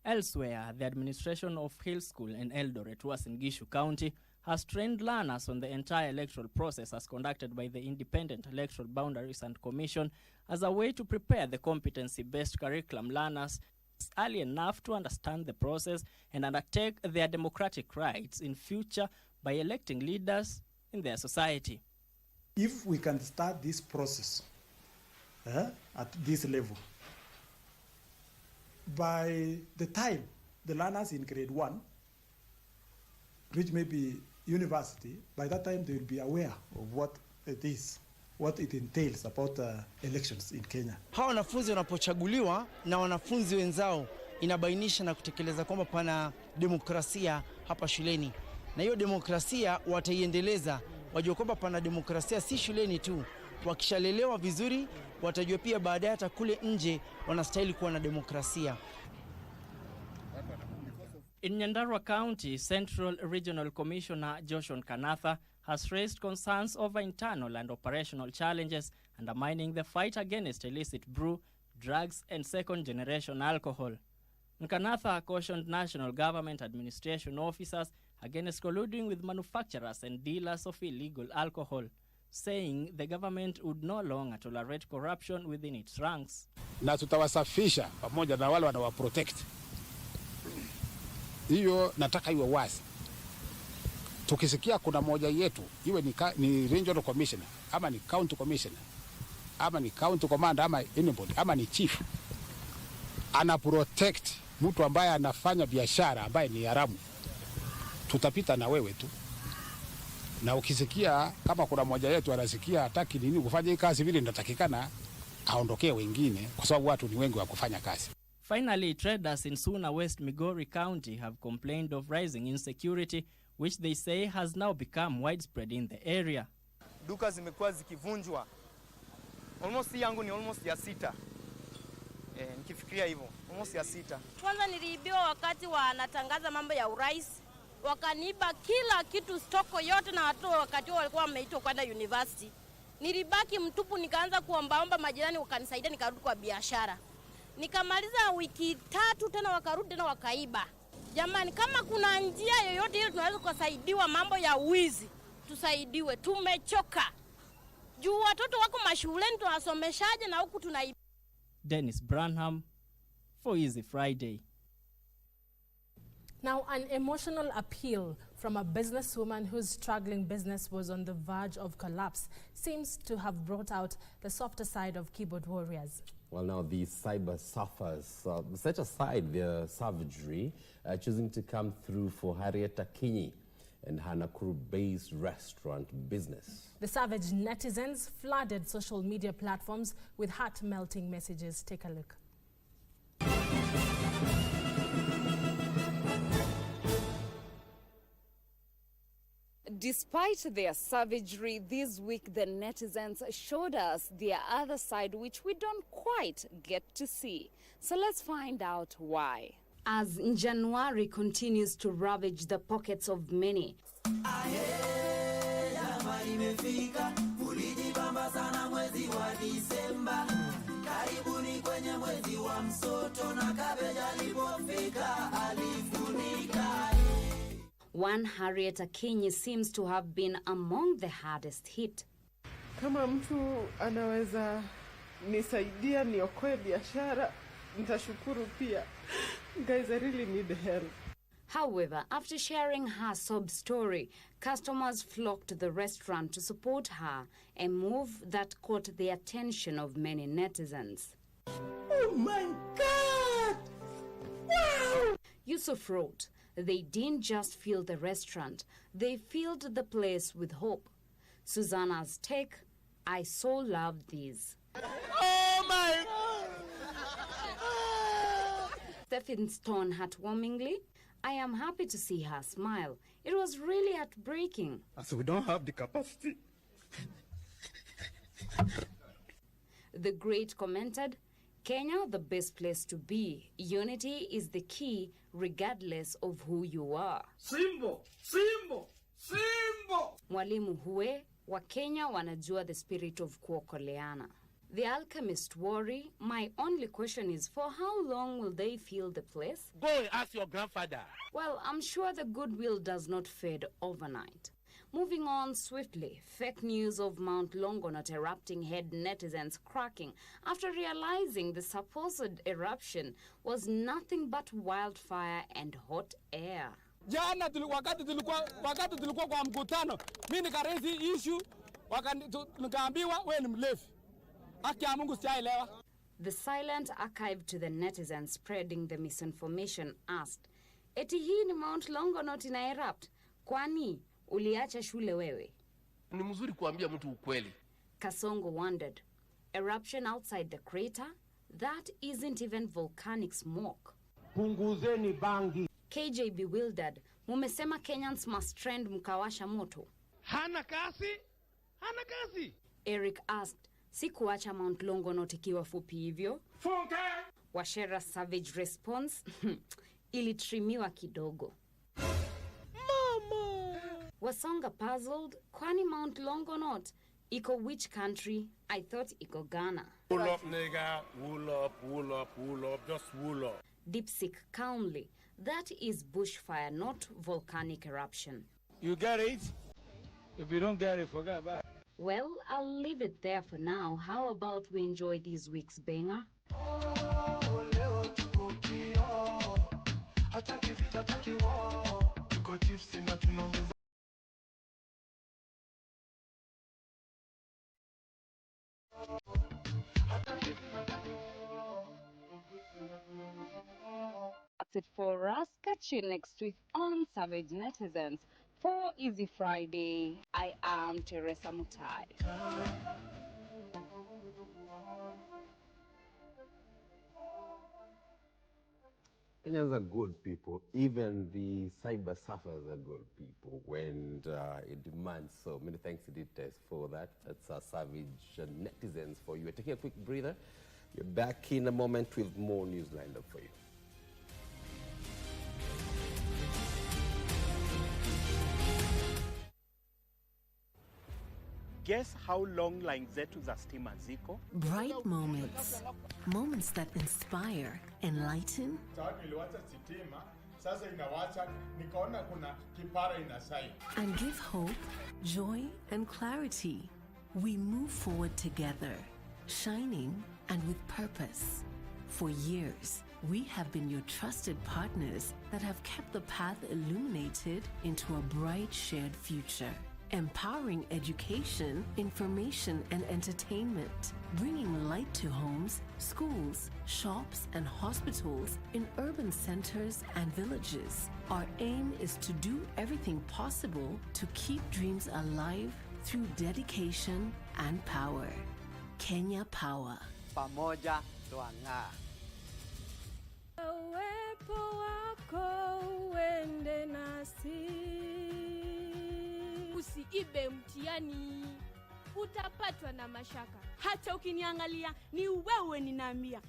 Elsewhere, the administration of Hill School in Eldoret, Uasin Gishu County, has trained learners on the entire electoral process as conducted by the Independent Electoral Boundaries and Commission as a way to prepare the competency-based curriculum learners early enough to understand the process and undertake their democratic rights in future by electing leaders in their society. If we can start this process at this level, by the time the learners in grade 1 reach maybe university, by that time they will be aware of what it is, what it entails about elections in Kenya. Hawa wanafunzi wanapochaguliwa na wanafunzi wenzao, inabainisha na kutekeleza kwamba pana demokrasia hapa shuleni, na hiyo demokrasia wataiendeleza. Wajua kwamba pana demokrasia si shuleni tu, wakishalelewa vizuri watajua pia baadaye hata kule nje wanastahili kuwa na demokrasia. In Nyandarua County, Central Regional Commissioner Joshua Kanatha has raised concerns over internal and operational challenges undermining the fight against illicit brew, drugs, and second-generation alcohol. Kanatha cautioned national government administration officers against colluding with manufacturers and dealers of illegal alcohol, saying the government would no longer tolerate corruption within its ranks. Na tutawasafisha pamoja na wale wanawaprotect. Hiyo nataka iwe wazi. Tukisikia kuna moja yetu, iwe ni regional commissioner, ama ni county commissioner, ama ni county commander, ama anybody, ama ni chief, ana protect mtu ambaye anafanya biashara ambaye ni haramu, tutapita na wewe tu. Na ukisikia kama kuna moja yetu anasikia hataki nini kufanya hii kazi vile inatakikana, aondokee wengine kwa sababu watu ni wengi wa kufanya kazi. Finally, traders in Suna West Migori County have complained of rising insecurity, which they say has now become widespread in the area. Duka zimekuwa zikivunjwa. Almost yangu ni almost ya 6. Nikifikiria hivyo, almost ya 6. Kwanza niliibiwa wakati wanatangaza mambo ya urais. Wakaniiba kila kitu, stoko yote, na watu wakati walikuwa wameitwa kwenda university. Nilibaki mtupu, nikaanza kuombaomba majirani wakanisaidia, nikarudi kwa biashara. Nikamaliza wiki 3 tena wakarudi tena wakaiba. Jamani, kama kuna njia yoyote ile tunaweza kusaidiwa mambo ya wizi, tusaidiwe. Tumechoka. Juu watoto wako mashuleni tunasomeshaje na huku tunaiba. Dennis Branham for Easy Friday. Now, an emotional appeal from a businesswoman whose struggling business was on the verge of collapse seems to have brought out the softer side of keyboard warriors. Well, now these cyber surfers set aside their savagery, choosing to come through for Harriet Kinyi and her Nakuru-based restaurant business. The savage netizens flooded social media platforms with heart-melting messages. Take a look. Despite their savagery, this week the netizens showed us their other side, which we don't quite get to see. So let's find out why. As January continues to ravage the pockets of many, one Harriet Akinyi seems to have been among the hardest hit. Kama mtu anaweza nisaidia niokoe biashara, nitashukuru pia. Guys, I really need help. However, after sharing her sob story, customers flocked to the restaurant to support her, a move that caught the attention of many netizens. Oh my God! Wow! Yusuf wrote, they didn't just fill the restaurant, they filled the place with hope. Susanna's take, I so love these. Oh my God! Stephen Stone heartwarmingly, I am happy to see her smile. It was really heartbreaking. As we don't have the capacity. The great commented, Kenya, the best place to be. Unity is the key regardless of who you are. Simbo! Simbo! Simbo! Mwalimu Hue, wa Kenya wanajua the spirit of kuokoleana. The alchemist worry, my only question is, for how long will they fill the place? Go and ask your grandfather. Well, I'm sure the goodwill does not fade overnight. Moving on swiftly, fake news of Mount Longonot erupting had netizens cracking after realizing the supposed eruption was nothing but wildfire and hot air. Jana wakati tulikuwa kwa mkutano, mimi nikaraise issue, nikaambiwa wewe ni mlevi. The silent archive to the netizens spreading the misinformation asked, eti hii ni Mount Longonot ina erupt? Kwani uliacha shule wewe? Ni mzuri kuambia mtu ukweli. Kasongo wondered, eruption outside the crater? That isn't even volcanic smoke. Punguzeni bangi. KJ bewildered, mumesema Kenyans must trend mkawasha moto. Hana kasi? Hana kasi? Eric asked, si kuacha Mount Longonot ikiwa fupi hivyo? Funke! Washera's savage response, ilitrimiwa kidogo. Mama! Wasonga puzzled, kwani Mount Longonot iko which country? I thought iko Ghana. Wool up, nigga. Wool up, wool up, wool up. Just wool up. Dipsic calmly, that is bushfire, not volcanic eruption. You get it? If you don't get it, forget about it. Well, I'll leave it there for now. How about we enjoy this week's banger? That's it for us. Catch you next week on Savage Netizens for Easy Friday. I am Teresa Mutai. Kenyans are good people. Even the cyber surfers are good people when it demands so. Many thanks to Dites for that. That's our savage netizens for you. We're taking a quick breather. We're back in a moment with more news lined up for you. Guess how long line zetu za stima ziko? Bright moments. Moments that inspire, enlighten, and give hope, joy, and clarity. We move forward together, shining and with purpose. For years, we have been your trusted partners that have kept the path illuminated into a bright shared future. Empowering education, information, and entertainment, bringing light to homes, schools, shops, and hospitals in urban centers and villages. Our aim is to do everything possible to keep dreams alive through dedication and power. Kenya Power. Pamoja twang'aa. Uwepo wako uende nasi. uibe mtihani. Utapatwa na mashaka. Hata ukiniangalia ni wewe ninaambia.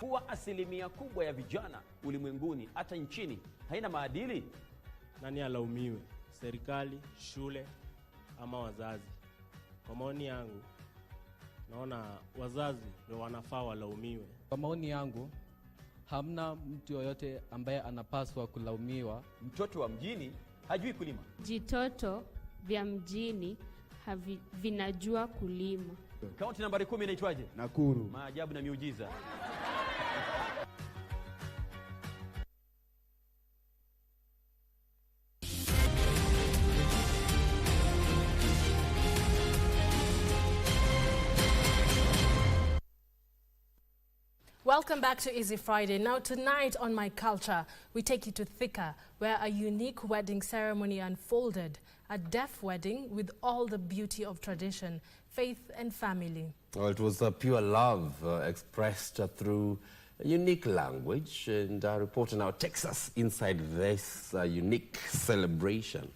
Kuwa asilimia kubwa ya vijana ulimwenguni hata nchini haina maadili. Nani alaumiwe? Serikali, shule ama wazazi? Kwa maoni yangu naona wazazi ndio wanafaa walaumiwe. Kwa maoni yangu hamna mtu yoyote ambaye anapaswa kulaumiwa. Mtoto wa mjini hajui kulima. Jitoto vya mjini vinajua kulima. Kaunti nambari 10 inaitwaje? Nakuru. Maajabu na miujiza. Welcome back to Easy Friday. Now tonight on My Culture, we take you to Thika, where a unique wedding ceremony unfolded. A deaf wedding with all the beauty of tradition, faith and family. Well, it was pure love expressed through a unique language, and our reporter now takes us inside this unique celebration.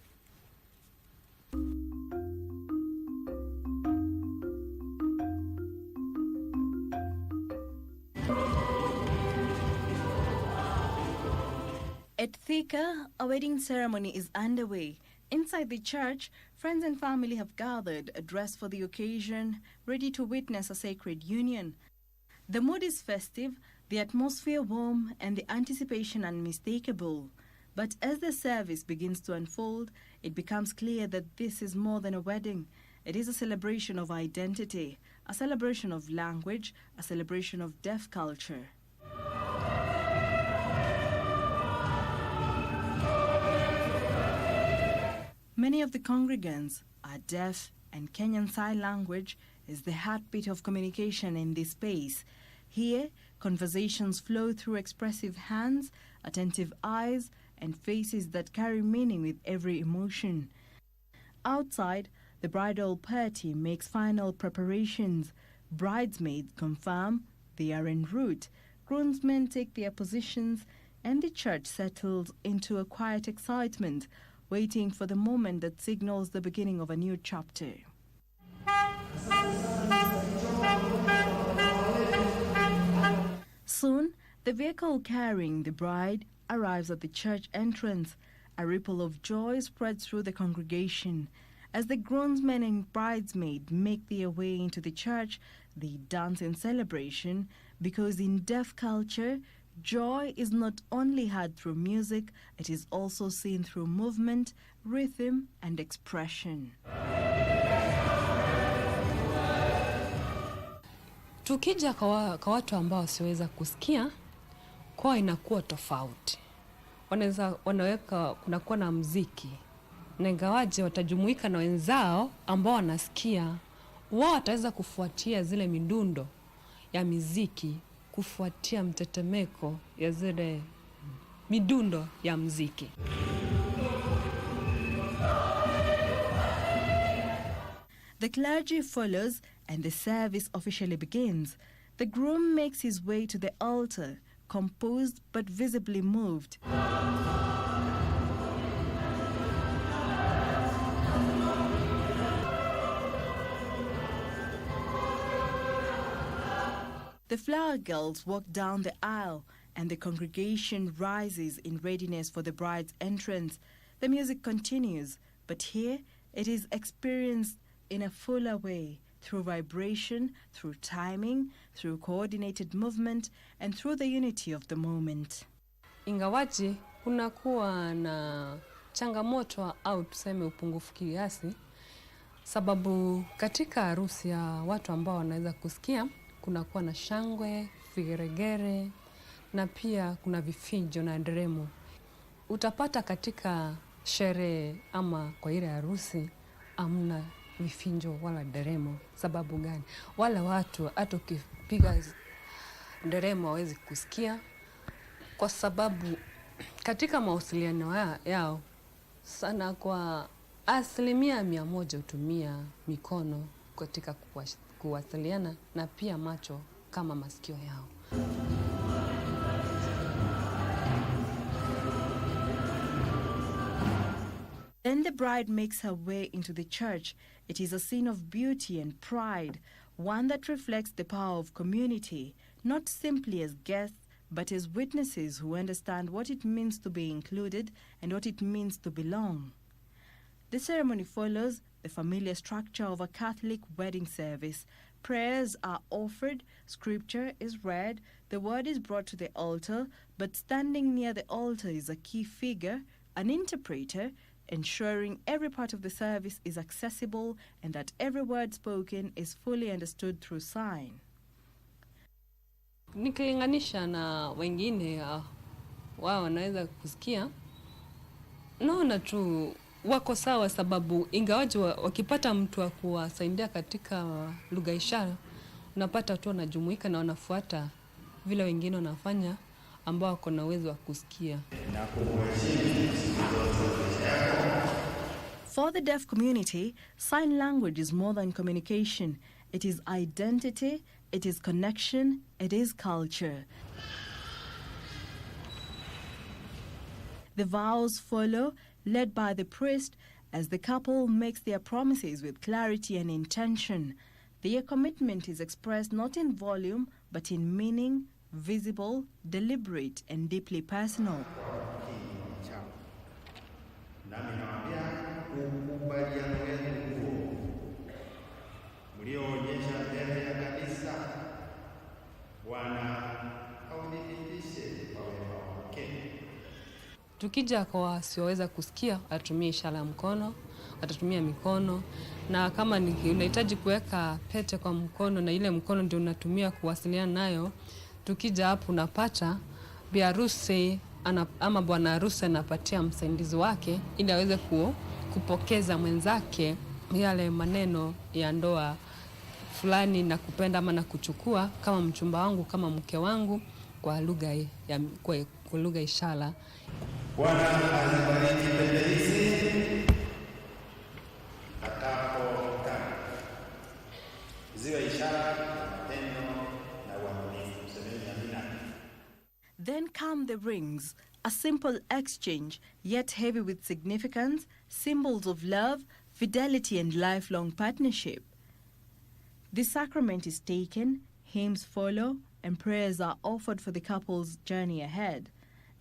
At Thika, a wedding ceremony is underway. Inside the church, friends and family have gathered, dressed for the occasion, ready to witness a sacred union. The mood is festive, the atmosphere warm, and the anticipation unmistakable. But as the service begins to unfold, it becomes clear that this is more than a wedding. It is a celebration of identity, a celebration of language, a celebration of deaf culture. Many of the congregants are deaf, and Kenyan Sign Language is the heartbeat of communication in this space. Here, conversations flow through expressive hands, attentive eyes, and faces that carry meaning with every emotion. Outside, the bridal party makes final preparations. Bridesmaids confirm they are en route. Groomsmen take their positions, and the church settles into a quiet excitement, waiting for the moment that signals the beginning of a new chapter. Soon, the vehicle carrying the bride arrives at the church entrance. A ripple of joy spreads through the congregation. As the groomsmen and bridesmaids make their way into the church, they dance in celebration, because in deaf culture, joy is not only heard through music, it is also seen through movement, rhythm, and expression. Tukija kwa watu ambao wasiweza kusikia, kwa inakuwa tofauti. Wanaweka kunakuwa na muziki. Na ingawaje watajumuika na wenzao ambao wanasikia, wao wataweza kufuatia zile midundo ya muziki, kufuatia mtetemeko ya zile midundo ya muziki. The clergy follows and the service officially begins. The groom makes his way to the altar, composed but visibly moved. The flower girls walk down the aisle, and the congregation rises in readiness for the bride's entrance. The music continues, but here it is experienced in a fuller way, through vibration, through timing, through coordinated movement, and through the unity of the moment. Ingawaje kunakuwa na changamoto au tuseme upungufu kiasi, sababu katika harusi ya watu ambao wanaweza kusikia, kunakuwa na shangwe, vigeregere, na pia kuna vifijo na nderemo. Utapata katika sherehe ama kwa ile harusi amna vifinjo wala nderemo. Sababu gani? Wale watu hata ukipiga nderemo hawezi kusikia, kwa sababu katika mawasiliano yao sana kwa 100% hutumia mikono katika kuwasiliana, na pia macho kama masikio yao. the bride makes her way into the church, it is a scene of beauty and pride, one that reflects the power of community, not simply as guests, but as witnesses who understand what it means to be included and what it means to belong. The ceremony follows the familiar structure of a Catholic wedding service. Prayers are offered, scripture is read, the word is brought to the altar, but standing near the altar is a key figure, an interpreter, ensuring every part of the service is accessible and that every word spoken is fully understood through sign. Nikilinganisha na wengine wao wanaweza kusikia, naona tu wako sawa, sababu ingawaje wakipata mtu wa kuwasaidia katika lugha ishara, unapata tu wanajumuika na wanafuata vile wengine wanafanya ambao wako na uwezo wa kusikia. For the deaf community, sign language is more than communication. It is identity, it is connection, it is culture. The vows follow, led by the priest, as the couple makes their promises with clarity and intention. Their commitment is expressed not in volume, but in meaning, visible, deliberate, and deeply personal. Tukija kwa wasioweza kusikia, atumie ishara ya mkono, atatumia mikono, na kama unahitaji kuweka pete kwa mkono na ile mkono ndio unatumia kuwasiliana nayo, tukija hapo unapata bi harusi ama bwana harusi anapatia msaidizi wake ili aweze kupokeza mwenzake yale maneno ya ndoa fulani na kupenda ama na kuchukua kama mchumba wangu, kama mke wangu, kwa lugha ya kwa lugha ishara. Bwana azibariki pembe hizi atakapokaa ziwe ishara matendo na uaminifu. Semeni amina. Then come the rings, a simple exchange, yet heavy with significance, symbols of love, fidelity and lifelong partnership. The sacrament is taken, hymns follow, and prayers are offered for the couple's journey ahead.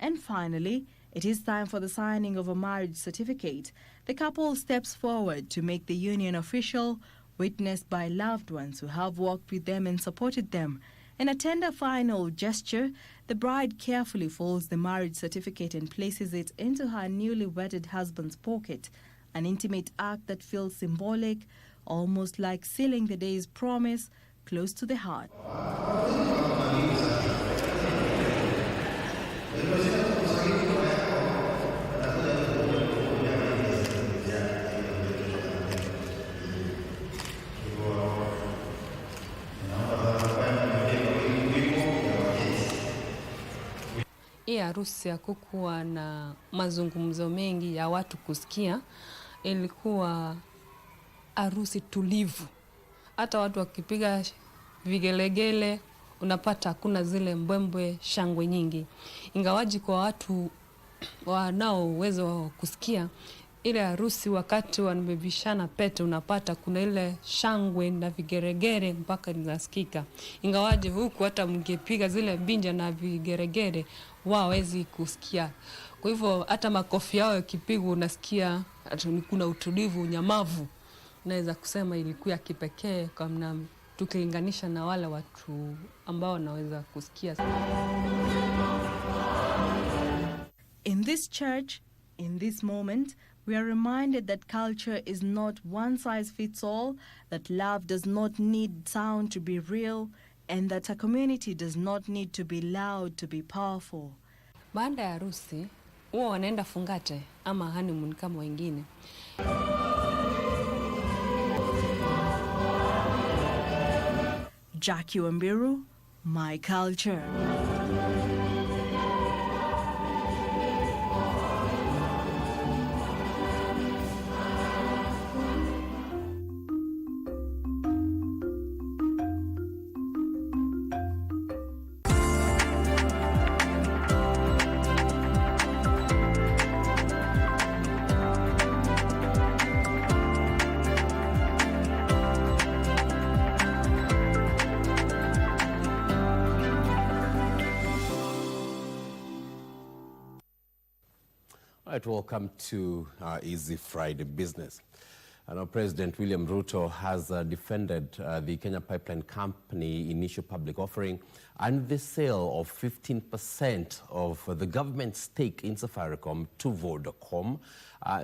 And finally, it is time for the signing of a marriage certificate. The couple steps forward to make the union official, witnessed by loved ones who have walked with them and supported them. In a tender final gesture, the bride carefully folds the marriage certificate and places it into her newly wedded husband's pocket, an intimate act that feels symbolic, almost like sealing the day's promise close to the heart. Hii harusi hakukuwa na mazungumzo mengi ya watu kusikia, ilikuwa harusi tulivu. Hata watu wakipiga vigelegele unapata hakuna zile mbwembwe, shangwe nyingi. Ingawaji kwa watu wanao uwezo wa kusikia, ile harusi wakati wanabebishana pete unapata kuna ile shangwe na vigeregere mpaka zinasikika. Ingawaje huku hata mngepiga zile binja na vigeregere hawawezi kusikia. Kwa hivyo hata makofi yao yakipigwa unasikia kuna utulivu, unyamavu. Naweza kusema ilikuwa kipekee kama tukilinganisha na wale watu ambao wanaweza kusikia. In this church, in this moment, we are reminded that culture is not one size fits all, that love does not need sound to be real, and that a community does not need to be loud to be powerful. Baada ya harusi, huwa wanaenda fungate ama honeymoon kama wengine. Jackie Wambiru, My Culture. All right, welcome to Easy Friday Business. Now, President William Ruto has defended the Kenya Pipeline Company initial public offering and the sale of 15% of the government stake in Safaricom to Vodacom,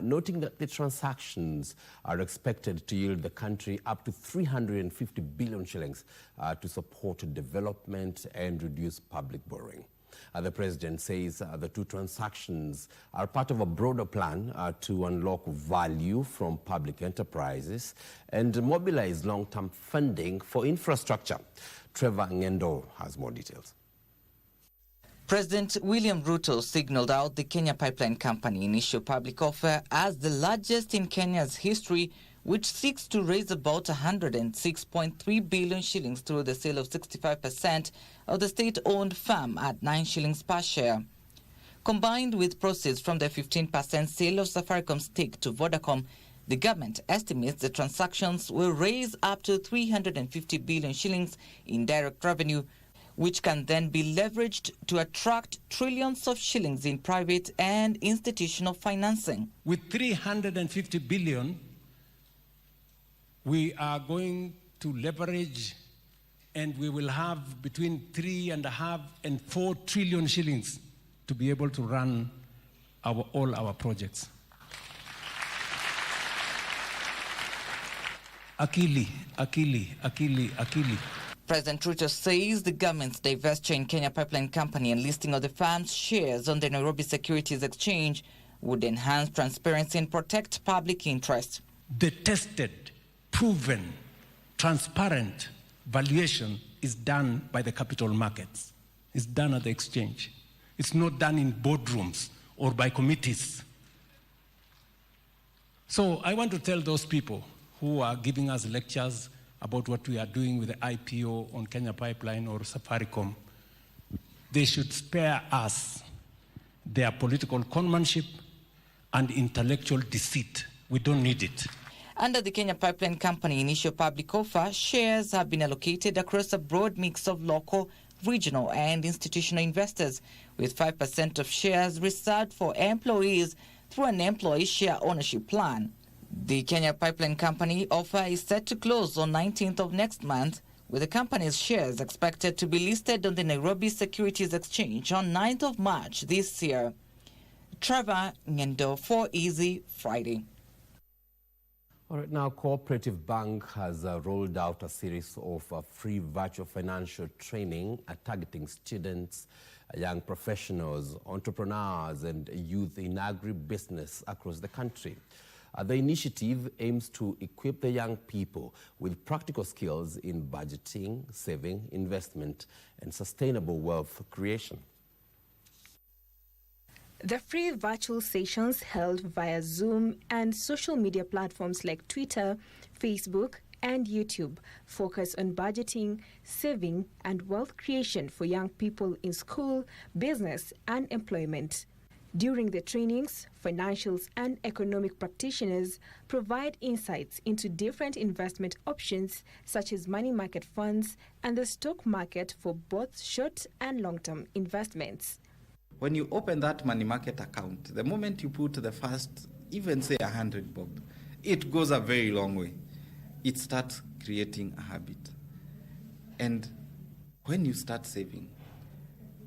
noting that the transactions are expected to yield the country up to 350 billion shillings to support development and reduce public borrowing. The president says the two transactions are part of a broader plan to unlock value from public enterprises and mobilize long-term funding for infrastructure. Trevor Ngendo has more details. President William Ruto signaled out the Kenya Pipeline Company initial public offer as the largest in Kenya's history, which seeks to raise about 106.3 billion shillings through the sale of 65% of the state-owned firm at 9 shillings per share. Combined with proceeds from the 15% sale of Safaricom's stake to Vodacom, the government estimates the transactions will raise up to 350 billion shillings in direct revenue, which can then be leveraged to attract trillions of shillings in private and institutional financing. With 350 billion, we are going to leverage, and we will have between 3.5 and 4 trillion shillings to be able to run all our projects. Akili. President Ruto says the government's divestiture in Kenya Pipeline Company and listing of the firm's shares on the Nairobi Securities Exchange would enhance transparency and protect public interest. The tested, proven, transparent valuation is done by the capital markets. It's done at the exchange. It's not done in boardrooms or by committees. So I want to tell those people who are giving us lectures about what we are doing with the IPO on Kenya Pipeline or Safaricom, they should spare us their political conmanship and intellectual deceit. We don't need it. Under the Kenya Pipeline Company initial public offer, shares have been allocated across a broad mix of local, regional and institutional investors, with 5% of shares reserved for employees through an employee share ownership plan. The Kenya Pipeline Company offer is set to close on 19th of next month, with the company's shares expected to be listed on the Nairobi Securities Exchange on 9th of March this year. Trevor Ngendo for Easy Friday. All right, now Cooperative Bank has rolled out a series of free virtual financial training targeting students, young professionals, entrepreneurs and youth in agribusiness across the country. The initiative aims to equip the young people with practical skills in budgeting, saving, investment and sustainable wealth creation. The free virtual sessions held via Zoom and social media platforms like Twitter, Facebook, and YouTube focus on budgeting, saving, and wealth creation for young people in school, business, and employment. During the trainings, financials and economic practitioners provide insights into different investment options such as money market funds and the stock market for both short and long-term investments. When you open that money market account, the moment you put the first, even say 100 bob, it goes a very long way. It starts creating a habit. And when you start saving,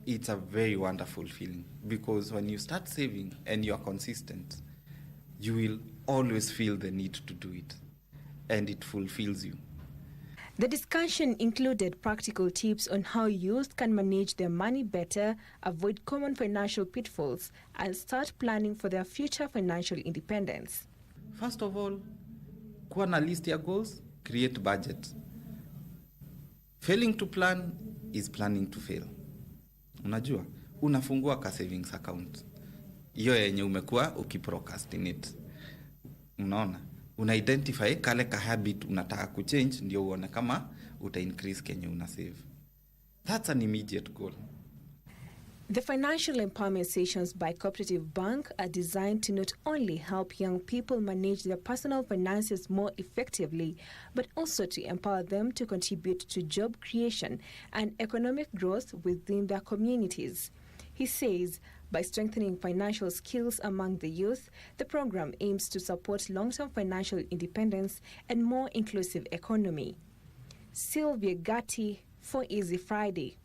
it's a very wonderful feeling, because when you start saving and you are consistent, you will always feel the need to do it, and it fulfills you. The discussion included practical tips on how youth can manage their money better, avoid common financial pitfalls, and start planning for their future financial independence. First of all, kuwa na list ya goals, create budget. Failing to plan is planning to fail. Unajua, unafungua ka savings account. Iyo yenye umekuwa ukiprocrastinate. Unaona? Una-identify kale ka habit unataka kuchange, ndio uone kama uta-increase kenye una-save. That's an immediate goal. The financial empowerment sessions by Cooperative Bank are designed to not only help young people manage their personal finances more effectively, but also to empower them to contribute to job creation and economic growth within their communities. He says By strengthening financial skills among the youth, the program aims to support long-term financial independence and more inclusive economy. Sylvia Gatti for Easy Friday.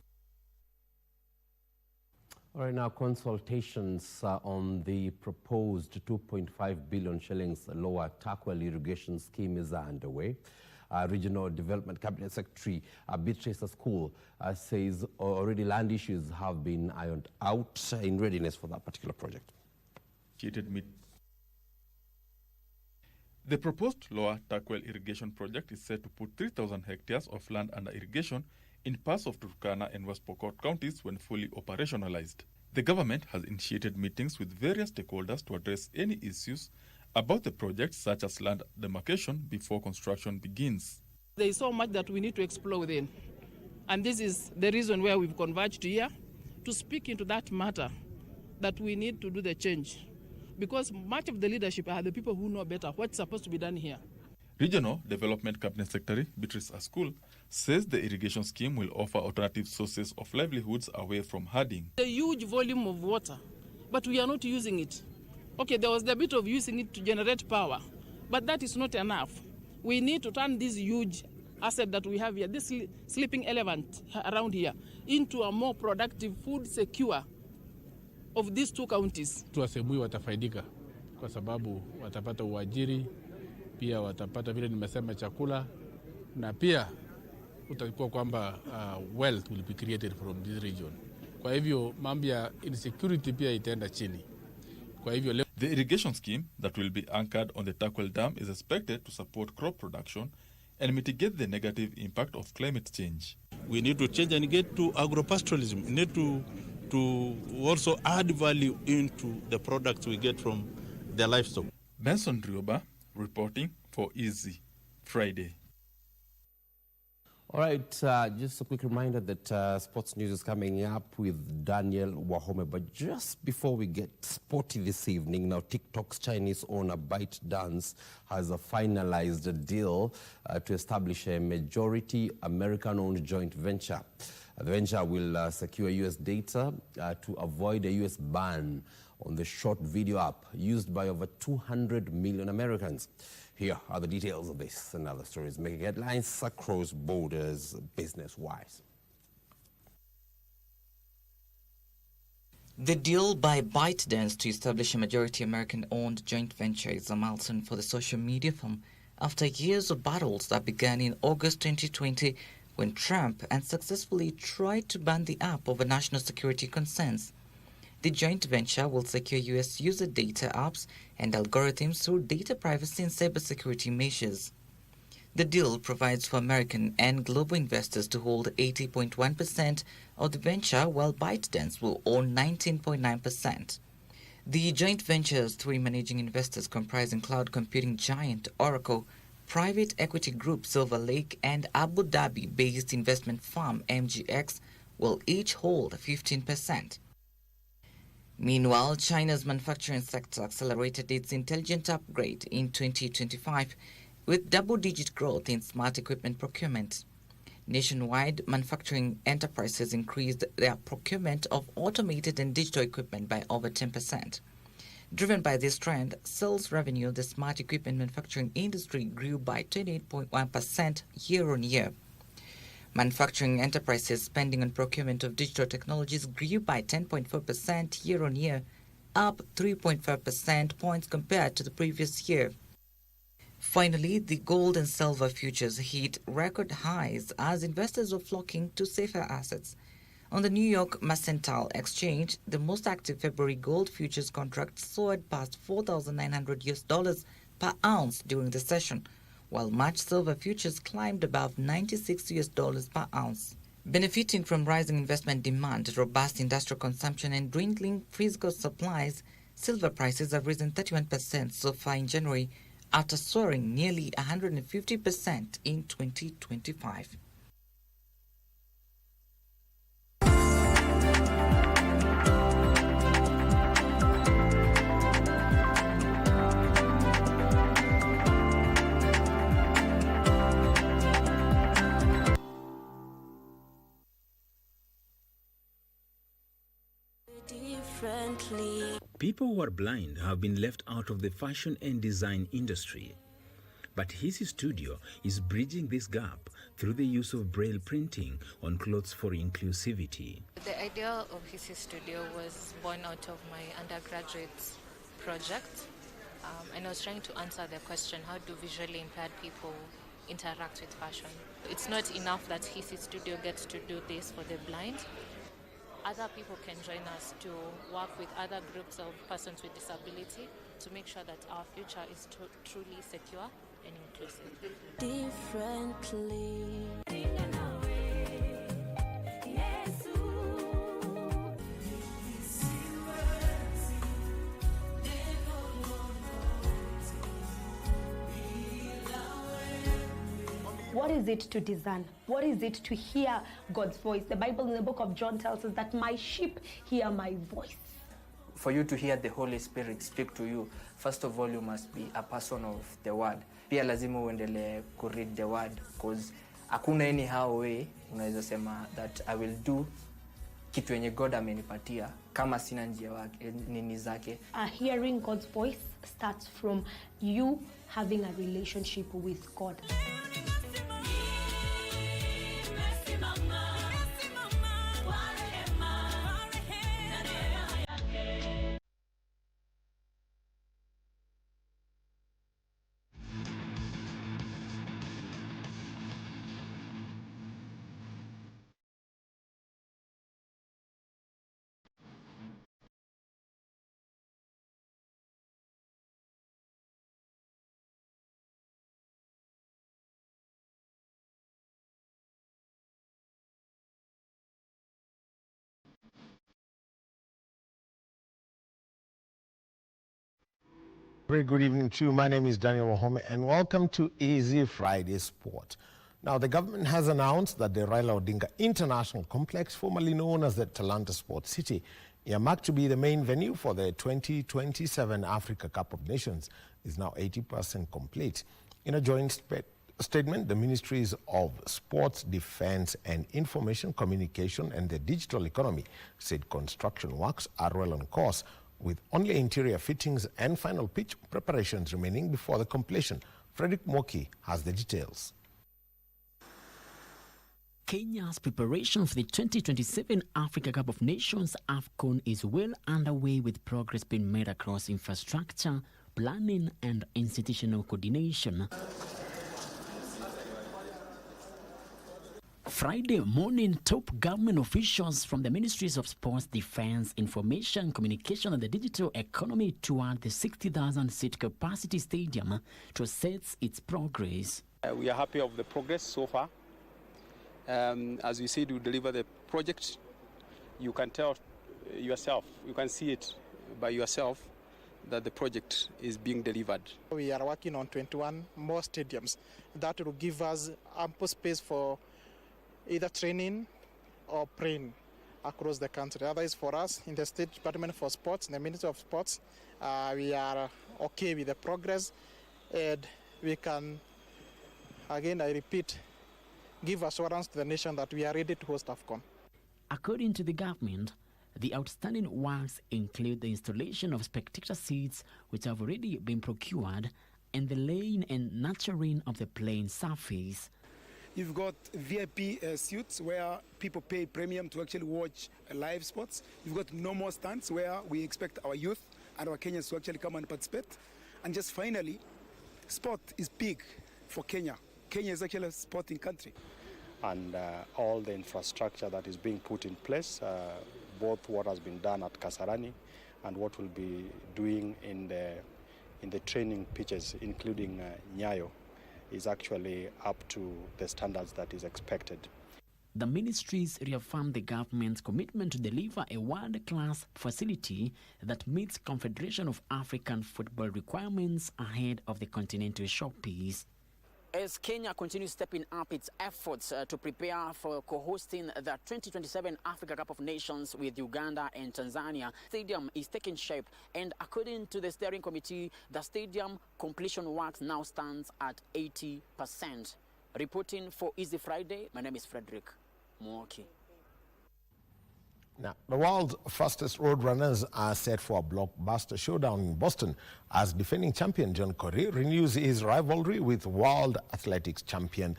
All right, now consultations on the proposed 2.5 billion shillings lower Takwel irrigation scheme is underway. Regional Development Cabinet Secretary Beatrice School says already land issues have been ironed out in readiness for that particular project. The proposed lower Takwel irrigation project is set to put 3,000 hectares of land under irrigation in parts of Turkana and West Pokot counties when fully operationalized. The government has initiated meetings with various stakeholders to address any issues about the project, such as land demarcation, before construction begins. There is so much that we need to explore within. And this is the reason where we've converged here to speak into that matter, that we need to do the change. Because much of the leadership are the people who know better what's supposed to be done here. Regional Development Cabinet Secretary Beatrice School says the irrigation scheme will offer alternative sources of livelihoods away from herding. A huge volume of water, but we are not using it. Okay, there was the bit of using it to generate power, but that is not enough. We need to turn this huge asset that we have here, this sleeping elephant around here, into a more productive, food secure of these two counties. Tuwasemui watafaidika kwa sababu watapata uajiri, pia watapata vile nimesema chakula, na pia utakuwa kwamba wealth will be created from this region. Kwa hivyo mambo ya insecurity pia itaenda chini. The irrigation scheme that will be anchored on the Takwel Dam is expected to support crop production and mitigate the negative impact of climate change. We need to change and get to agropastoralism. We need to also add value into the products we get from the livestock. Benson Rioba reporting for Easy Friday. All right, just a quick reminder that sports news is coming up with Daniel Wahome. But just before we get sporty this evening, now TikTok's Chinese owner ByteDance has finalized a deal to establish a majority American-owned joint venture. The venture will secure U.S. data to avoid a U.S. ban on the short video app used by over 200 million Americans. Here are the details of this and other stories making headlines across borders business-wise. The deal by ByteDance to establish a majority American-owned joint venture is a milestone for the social media firm after years of battles that began in August 2020 when Trump unsuccessfully tried to ban the app over national security concerns. The joint venture will secure U.S. user data, apps, and algorithms through data privacy and cybersecurity measures. The deal provides for American and global investors to hold 80.1% of the venture, while ByteDance will own 19.9%. The joint venture's three managing investors, comprising cloud computing giant Oracle, private equity group Silver Lake, and Abu Dhabi-based investment firm MGX, will each hold 15%. Meanwhile, China's manufacturing sector accelerated its intelligent upgrade in 2025 with double-digit growth in smart equipment procurement. Nationwide, manufacturing enterprises increased their procurement of automated and digital equipment by over 10%. Driven by this trend, sales revenue of the smart equipment manufacturing industry grew by 28.1% year-on-year. Manufacturing enterprises spending on procurement of digital technologies grew by 10.4% year-on-year, up 3.5% points compared to the previous year. Finally, the gold and silver futures hit record highs as investors were flocking to safer assets. On the New York Mercantile Exchange, the most active February gold futures contract soared past $4,900 per ounce during the session, while March silver futures climbed above $96 per ounce. Benefiting from rising investment demand, robust industrial consumption, and dwindling physical supplies, silver prices have risen 31% so far in January, after soaring nearly 150% in 2025. differently. People who are blind have been left out of the fashion and design industry. But his studio is bridging this gap through the use of braille printing on clothes for inclusivity. The idea of his studio was born out of my undergraduate project. And I was trying to answer the question, how do visually impaired people interact with fashion? It's not enough that his studio gets to do this for the blind. Other people can join us to work with other groups of persons with disability to make sure that our future is truly secure and inclusive. Differently. What is it to discern? What is it to hear God's voice? The Bible in the book of John tells us that my sheep hear my voice. For you to hear the Holy Spirit speak to you, first of all, you must be a person of the word. Pia lazima uendelee ku read the word, because hakuna anyhow way unaweza sema that I will do kitu yenye God amenipatia kama sina njia nini zake. Hearing God's voice starts from you having a relationship with God. Very good evening to you. My name is Daniel Wahome and welcome to Easy Friday Sport. Now, the government has announced that the Raila Odinga International Complex, formerly known as the Talanta Sports City, earmarked to be the main venue for the 2027 Africa Cup of Nations, is now 80% complete. In a joint statement, the Ministries of Sports, Defense and Information Communication and the Digital Economy said construction works are well on course, with only interior fittings and final pitch preparations remaining before the completion. Frederick Moki has the details. Kenya's preparation for the 2027 Africa Cup of Nations AFCON is well underway, with progress being made across infrastructure, planning and institutional coordination. Friday morning, top government officials from the Ministries of Sports, Defense, Information, Communication and the Digital Economy toured the 60,000-seat capacity stadium to assess its progress. We are happy of the progress so far. As we said, we deliver the project. You can tell yourself, you can see it by yourself that the project is being delivered. We are working on 21 more stadiums. That will give us ample space for either training or praying across the country. Otherwise, for us in the State Department for Sports, in the Ministry of Sports, we are okay with the progress, and we can, again, I repeat, give assurance to the nation that we are ready to host AFCON. According to the government, the outstanding works include the installation of spectator seats, which have already been procured, and the laying and nurturing of the playing surface. You've got VIP suites where people pay premium to actually watch live sports. You've got normal stands where we expect our youth and our Kenyans to actually come and participate. And just finally, sport is big for Kenya. Kenya is actually a sporting country. And all the infrastructure that is being put in place, both what has been done at Kasarani and what we'll be doing in the training pitches, including Nyayo, is actually up to the standards that is expected. The ministries reaffirmed the government's commitment to deliver a world-class facility that meets Confederation of African Football requirements ahead of the continental showpiece. As Kenya continues stepping up its efforts to prepare for co-hosting the 2027 Africa Cup of Nations with Uganda and Tanzania, stadium is taking shape, and according to the steering committee, the stadium completion works now stands at 80%. Reporting for Easy Friday, my name is Frederick Mwoki. Now, the world's fastest road runners are set for a blockbuster showdown in Boston as defending champion John Korir renews his rivalry with world athletics champion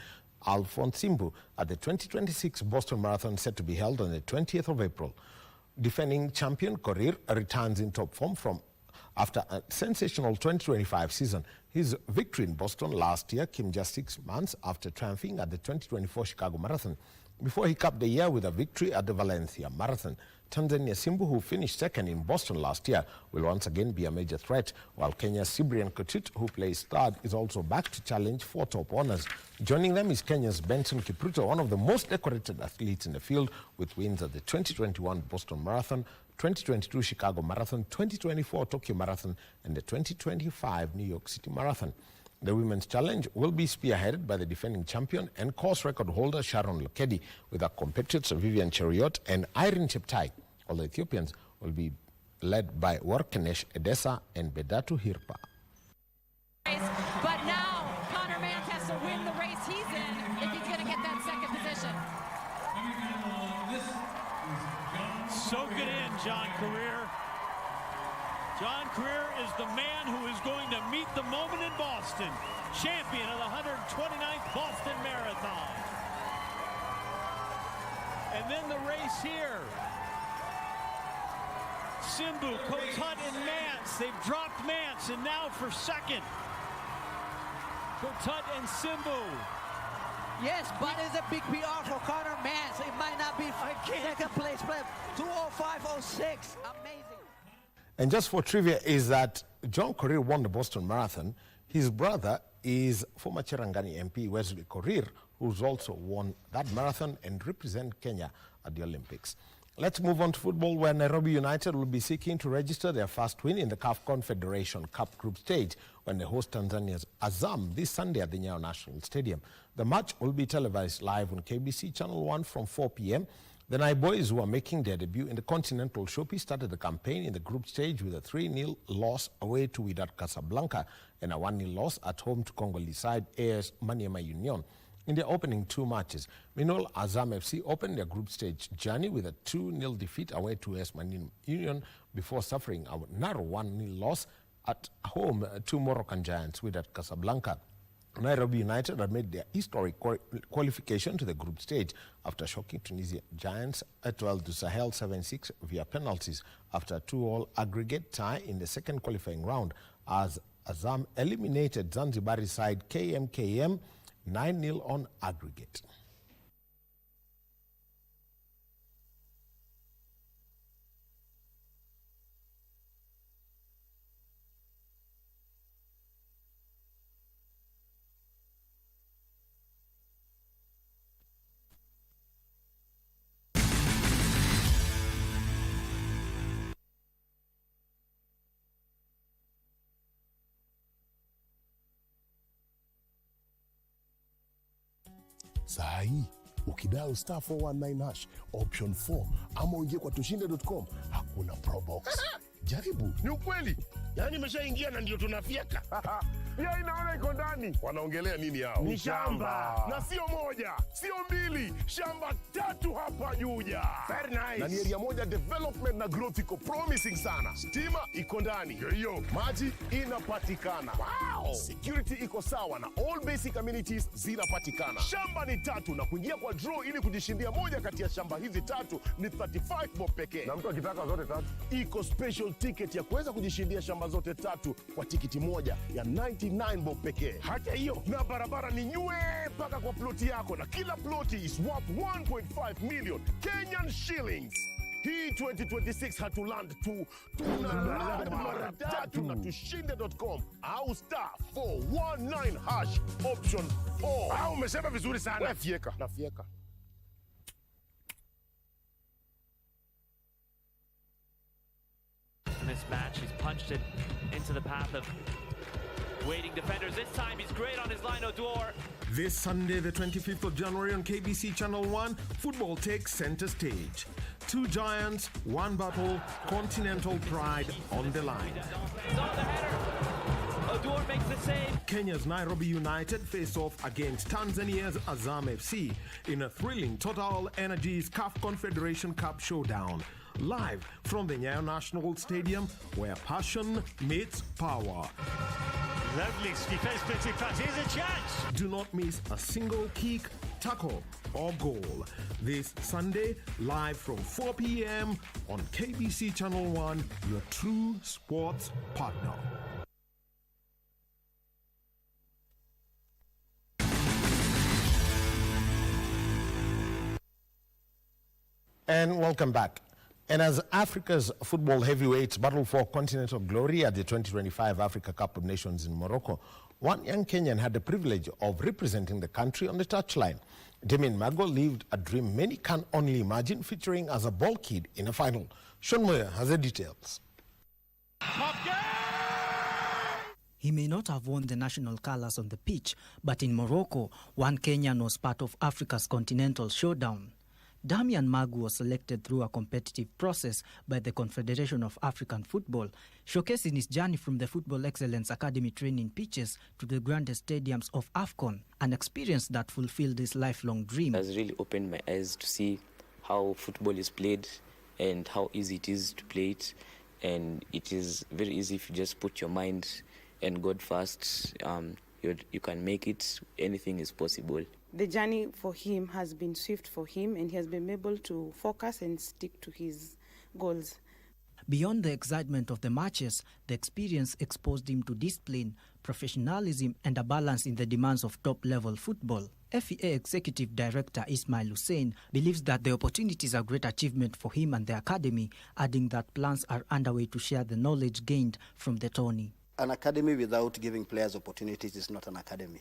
Alphonse Simbu at the 2026 Boston Marathon set to be held on the 20th of April. Defending champion Korir returns in top form after a sensational 2025 season. His victory in Boston last year came just 6 months after triumphing at the 2024 Chicago Marathon, before he capped the year with a victory at the Valencia Marathon. Tanzania Simbu, who finished second in Boston last year, will once again be a major threat, while Kenya's Cyprian Kotut, who placed third, is also back to challenge for top honors. Joining them is Kenya's Benson Kipruto, one of the most decorated athletes in the field, with wins at the 2021 Boston Marathon, 2022 Chicago Marathon, 2024 Tokyo Marathon, and the 2025 New York City Marathon. The women's challenge will be spearheaded by the defending champion and course record holder Sharon Lokedi, with her competitors Vivian Cheruiyot and Irene Cheptai. All the Ethiopians will be led by Workenesh Edessa and Bedatu Hirpa. But now Connor Mance has to win the race he's in if he's going to get that second position. Soak it in, John Korir. John Korir is the man who is going to meet the moment in Boston, champion of the 129th Boston Marathon. And then the race here. Simbu, Kotut, and Mance. They've dropped Mance, and now for second. Kotut and Simbu. Yes, but it's a big PR for Connor Mance. It might not be second place, but 2:05.06. Amazing. And just for trivia is that John Korir won the Boston Marathon. His brother is former Cherangani MP Wesley Korir, who's also won that marathon and represent Kenya at the Olympics. Let's move on to football, where Nairobi United will be seeking to register their first win in the CAF Confederation Cup group stage when they host Tanzania's Azam this Sunday at the Nyayo National Stadium. The match will be televised live on KBC Channel 1 from 4 p.m. The Nai boys, who are making their debut in the Continental Showpiece, started the campaign in the group stage with a 3-0 loss away to Wydad Casablanca and a 1-0 loss at home to Congolese side AS Maniema Union. In their opening two matches, meanwhile, Azam FC opened their group stage journey with a 2-0 defeat away to AS Maniema Union before suffering a narrow 1-0 loss at home to Moroccan giants Wydad Casablanca. Nairobi United had made their historic qualification to the group stage after shocking Tunisia giants at 12 to Sahel 7-6 via penalties after a 2-2 aggregate tie in the second qualifying round, as Azam eliminated Zanzibari side KMKM 9-0 on aggregate. Saa hii ukidial star 419 hash option 4 ama uingie kwa tushinde.com, hakuna probox. Jaribu. Ni ukweli. Yaani nimeshaingia na ndio tunafyeka. Pia inaona iko ndani. Wanaongelea nini hao? Ni shamba. Na sio moja, sio mbili, shamba 3 hapa Juja. Very nice. Na ni area moja development na growth iko promising sana. Stima iko ndani. Hiyo. Maji inapatikana. Wow. Security iko sawa na all basic amenities zinapatikana. Shamba ni 3 na kuingia kwa draw ili kujishindia moja kati ya shamba hizi 3 ni 35 bob pekee. Na mtu akitaka zote 3 iko special ticket ya kuweza kujishindia shamba zote 3 kwa tikiti moja ya 99 bob pekee. Hata hiyo, na barabara ni nywe mpaka kwa ploti yako, na kila ploti is worth 1.5 million Kenyan shillings. Hii 2026 hatuland tu, tunaland mara 3 na tushinde.com au star 419 hash option 4. Au umesema vizuri sana. Wewe fieka. Na fieka. In this match, he's punched it into the path of waiting defenders. This time he's great on his line d'or. This Sunday, the 25th of January on KBC Channel 1, football takes center stage. 2 giants, 1 battle, continental pride on the line. It's on the header. Odur makes the save. Kenya's Nairobi United face off against Tanzania's Azam FC in a thrilling Total Energies CAF Confederation Cup showdown. Live from the Nyayo National Stadium, where passion meets power. Lovely defense splitting pass. Here's a chance. Do not miss a single kick, tackle, or goal. This Sunday, live from 4 p.m. on KBC Channel 1, your true sports partner. And welcome back. And as Africa's football heavyweights battle for continental glory at the 2025 Africa Cup of Nations in Morocco, one young Kenyan had the privilege of representing the country on the touchline. Damien Mago lived a dream many can only imagine, featuring as a ball kid in a final. Sean Moyer has the details. He may not have won the national colors on the pitch, but in Morocco, one Kenyan was part of Africa's continental showdown. Damian Magu was selected through a competitive process by the Confederation of African Football, showcasing his journey from the Football Excellence Academy training pitches to the grandest stadiums of AFCON, an experience that fulfilled his lifelong dream. It has really opened my eyes to see how football is played and how easy it is to play it. And it is very easy if you just put your mind and God first. You can make it. Anything is possible. The journey for him has been swift for him, and he has been able to focus and stick to his goals. Beyond the excitement of the matches, the experience exposed him to discipline, professionalism, and a balance in the demands of top-level football. FEA Executive Director Ismail Hussein believes that the opportunity is a great achievement for him and the academy, adding that plans are underway to share the knowledge gained from the tourney. An academy without giving players opportunities is not an academy.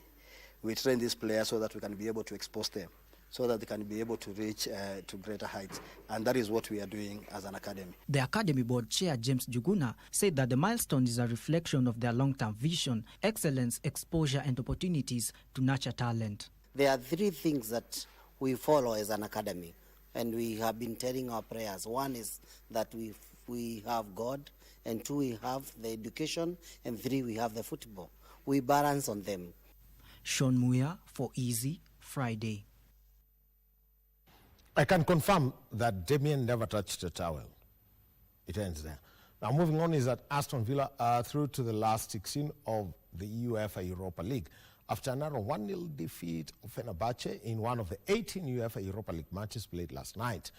We train these players so that we can be able to expose them, so that they can be able to reach to greater heights. And that is what we are doing as an academy. The Academy Board Chair, James Juguna, said that the milestone is a reflection of their long-term vision, excellence, exposure, and opportunities to nurture talent. There are three things that we follow as an academy, and we have been telling our players. One is that we have God, and two, we have the education, and three, we have the football. We balance on them. Sean Muya for Easy Friday. I can confirm that Damien never touched a towel. It ends there. Now moving on is that Aston Villa are through to the last 16 of the UEFA Europa League after a narrow 1-0 defeat of Fenerbahce in one of the 18 UEFA Europa League matches played last night.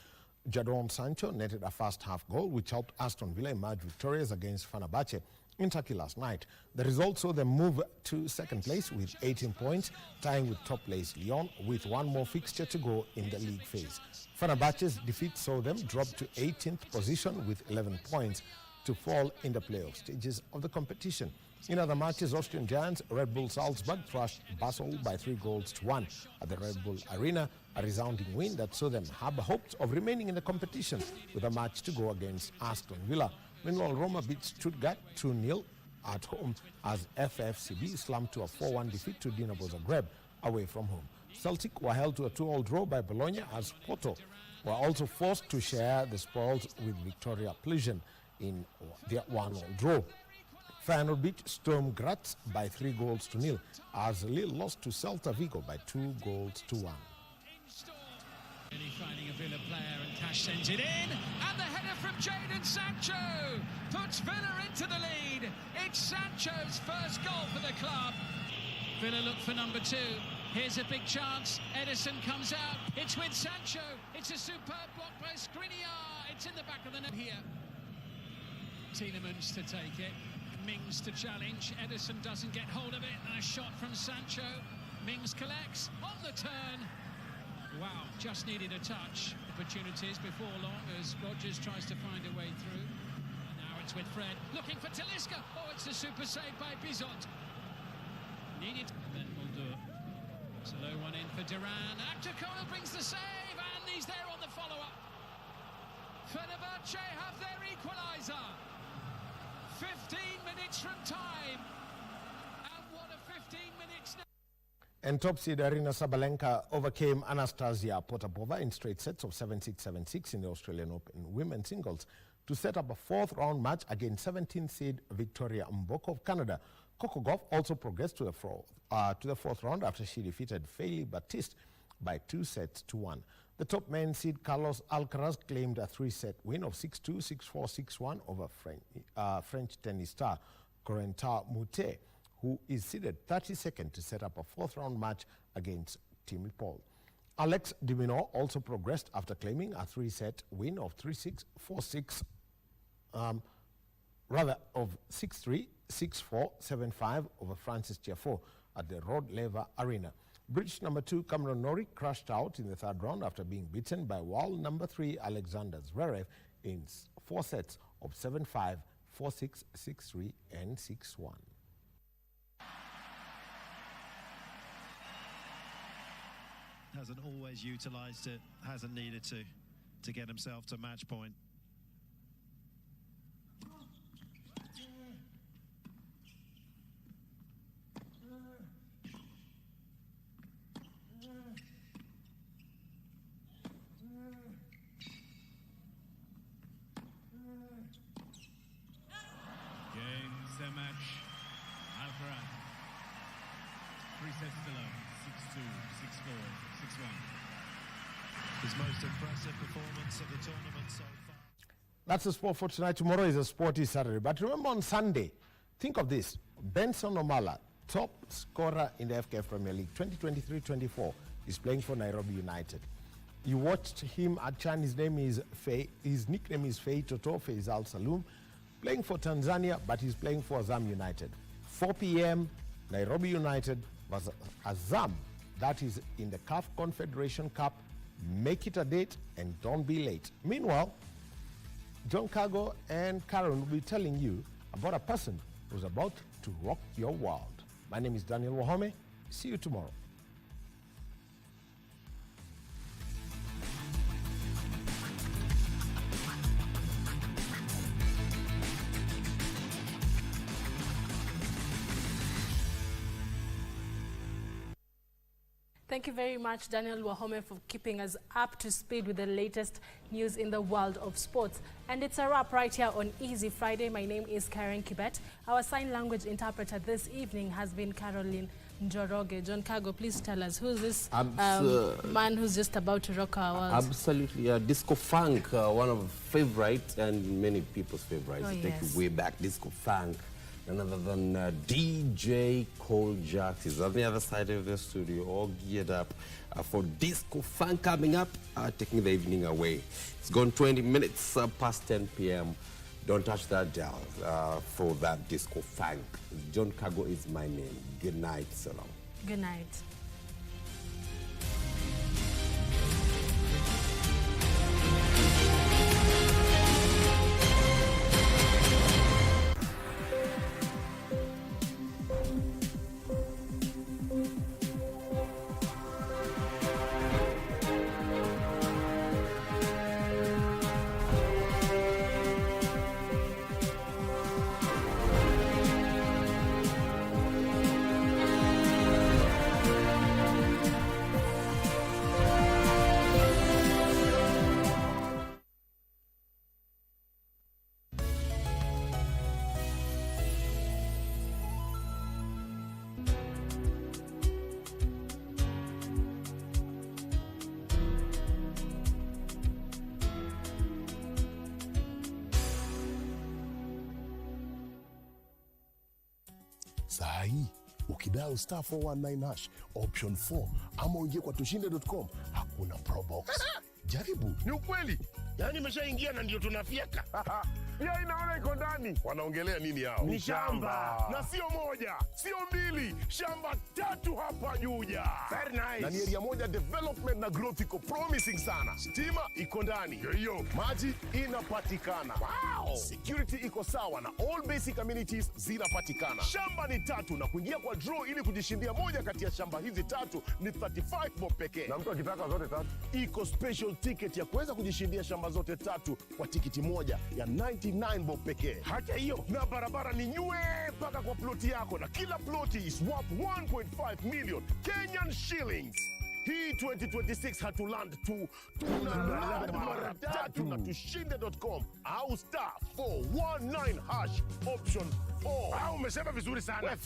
Jadon Sancho netted a first-half goal which helped Aston Villa emerge victorious against Fenerbahce in Turkey last night. The result saw them move to second place with 18 points, tying with top place Lyon with one more fixture to go in the league phase. Fenerbahce's defeat saw them drop to 18th position with 11 points to fall in the playoff stages of the competition. In other matches, Austrian giants Red Bull Salzburg thrashed Basel by 3-1 at the Red Bull Arena, a resounding win that saw them have hopes of remaining in the competition with a match to go against Aston Villa. Meanwhile, Roma beat Stuttgart 2-0 at home as FFCB slumped to a 4-1 defeat to Dinamo Zagreb away from home. Celtic were held to a 2-2 draw by Bologna as Porto were also forced to share the spoils with Victoria Plzeň in their 1-1 draw. Feyenoord beat Sturm Graz by 3-0 as Lille lost to Celta Vigo by 2-1. Really finding a Villa player, and Cash sends it in, and the header from Jadon Sancho puts Villa into the lead. It's Sancho's first goal for the club. Villa look for number 2. Here's a big chance. Edison comes out. It's with Sancho. It's a superb block by Skriniar. It's in the back of the net here. Tielemans to take it. Mings to challenge. Edison doesn't get hold of it. And a shot from Sancho. Mings collects on the turn. Wow, just needed a touch. Opportunities before long as Rodgers tries to find a way through. And now it's with Fred, looking for Talisca. Oh, it's a super save by Bizot. Needed, then will do it. It's a low one in for Duran. Aktakola brings the save, and he's there on the follow-up. Fenerbahce have their equaliser. 15 minutes from time. And what a 15 minutes now. And top seed Arina Sabalenka overcame Anastasia Potapova in straight sets of 7-6, 7-6 in the Australian Open women's singles to set up a 4th round match against 17th seed Victoria Mboko of Canada Coco Gauff also progressed to the fourth round after she defeated Feli Batiste by 2-1. The top men's seed Carlos Alcaraz claimed a 3-set win of 6-2, 6-4, 6-1 over French tennis star Corentin Moutet, who is seeded 32nd to set up a fourth-round match against Timmy Paul. Alex de Minaur also progressed after claiming a 3-set win of 3-6, 4-6, of 6-3, 6-4, 7-5 over Francis Tiafoe at the Rod Laver Arena. British number 2 Cameron Norrie crashed out in the third round after being beaten by world number 3 Alexander Zverev in 4 sets of 7-5, 4-6, 6-3 and 6-1. Hasn't always utilised it, hasn't needed to get himself to match point. Games their match. Alcaraz. 3 sets to love. 6-2, 6-4, 6-1. His most impressive performance of the tournament so far. That's the sport for tonight. Tomorrow is a sporty Saturday. But remember on Sunday, think of this. Benson Omala, top scorer in the FKF Premier League 2023-24, is playing for Nairobi United. You watched him at Chan. His nickname is Fei Toto, Faisal Saloom, playing for Tanzania, but he's playing for Azam United. 4 p.m., Nairobi United versus Azam. That is in the CAF Confederation Cup. Make it a date and don't be late. Meanwhile, John Kago and Carren will be telling you about a person who's about to rock your world. My name is Daniel Wahome. See you tomorrow. Thank you very much, Daniel Wahome, for keeping us up to speed with the latest news in the world of sports. And it's a wrap right here on Easy Friday. My name is Carren Kibbet. Our sign language interpreter this evening has been Caroline Njoroge. John Kago, please tell us, who's this man who's just about to rock our world? Absolutely. Disco funk, one of favorites and many people's favorites. Oh, Take you way back, disco funk. None other than DJ Cole Jacks is on the other side of the studio, all geared up for disco funk coming up, taking the evening away. It's gone 20 minutes past 10 p.m. Don't touch that dial for that disco funk. John Kago is my name. Good night, Salam. Good night. Saa hii ukidial star 419 hash option 4 ama uingie kwa tushinde.com, hakuna probox. Jaribu. Ni ukweli. Yaani nimeshaingia na ndio tunafyeka. Pia inaona iko ndani. Wanaongelea nini hao? Ni shamba. Na sio moja, sio mbili, shamba 3 hapa Juja. Very nice. Na ni area moja development na growth iko promising sana. Stima iko ndani. Hiyo. Maji inapatikana. Wow. Security iko sawa na all basic amenities zinapatikana. Shamba ni 3 na kuingia kwa draw ili kujishindia moja kati ya shamba hizi 3 ni 35 bob pekee. Na mtu akitaka zote 3 iko special ticket ya kuweza kujishindia shamba zote 3 kwa tikiti moja ya 99 bob pekee. Hata hiyo, na barabara ni nywe mpaka kwa ploti yako, na kila ploti is worth 1.5 million Kenyan shillings. Hii 2026 hatuland tu, tunaland mara 3 na tushinde.com au star 419 hash option 4. Umesema vizuri sana.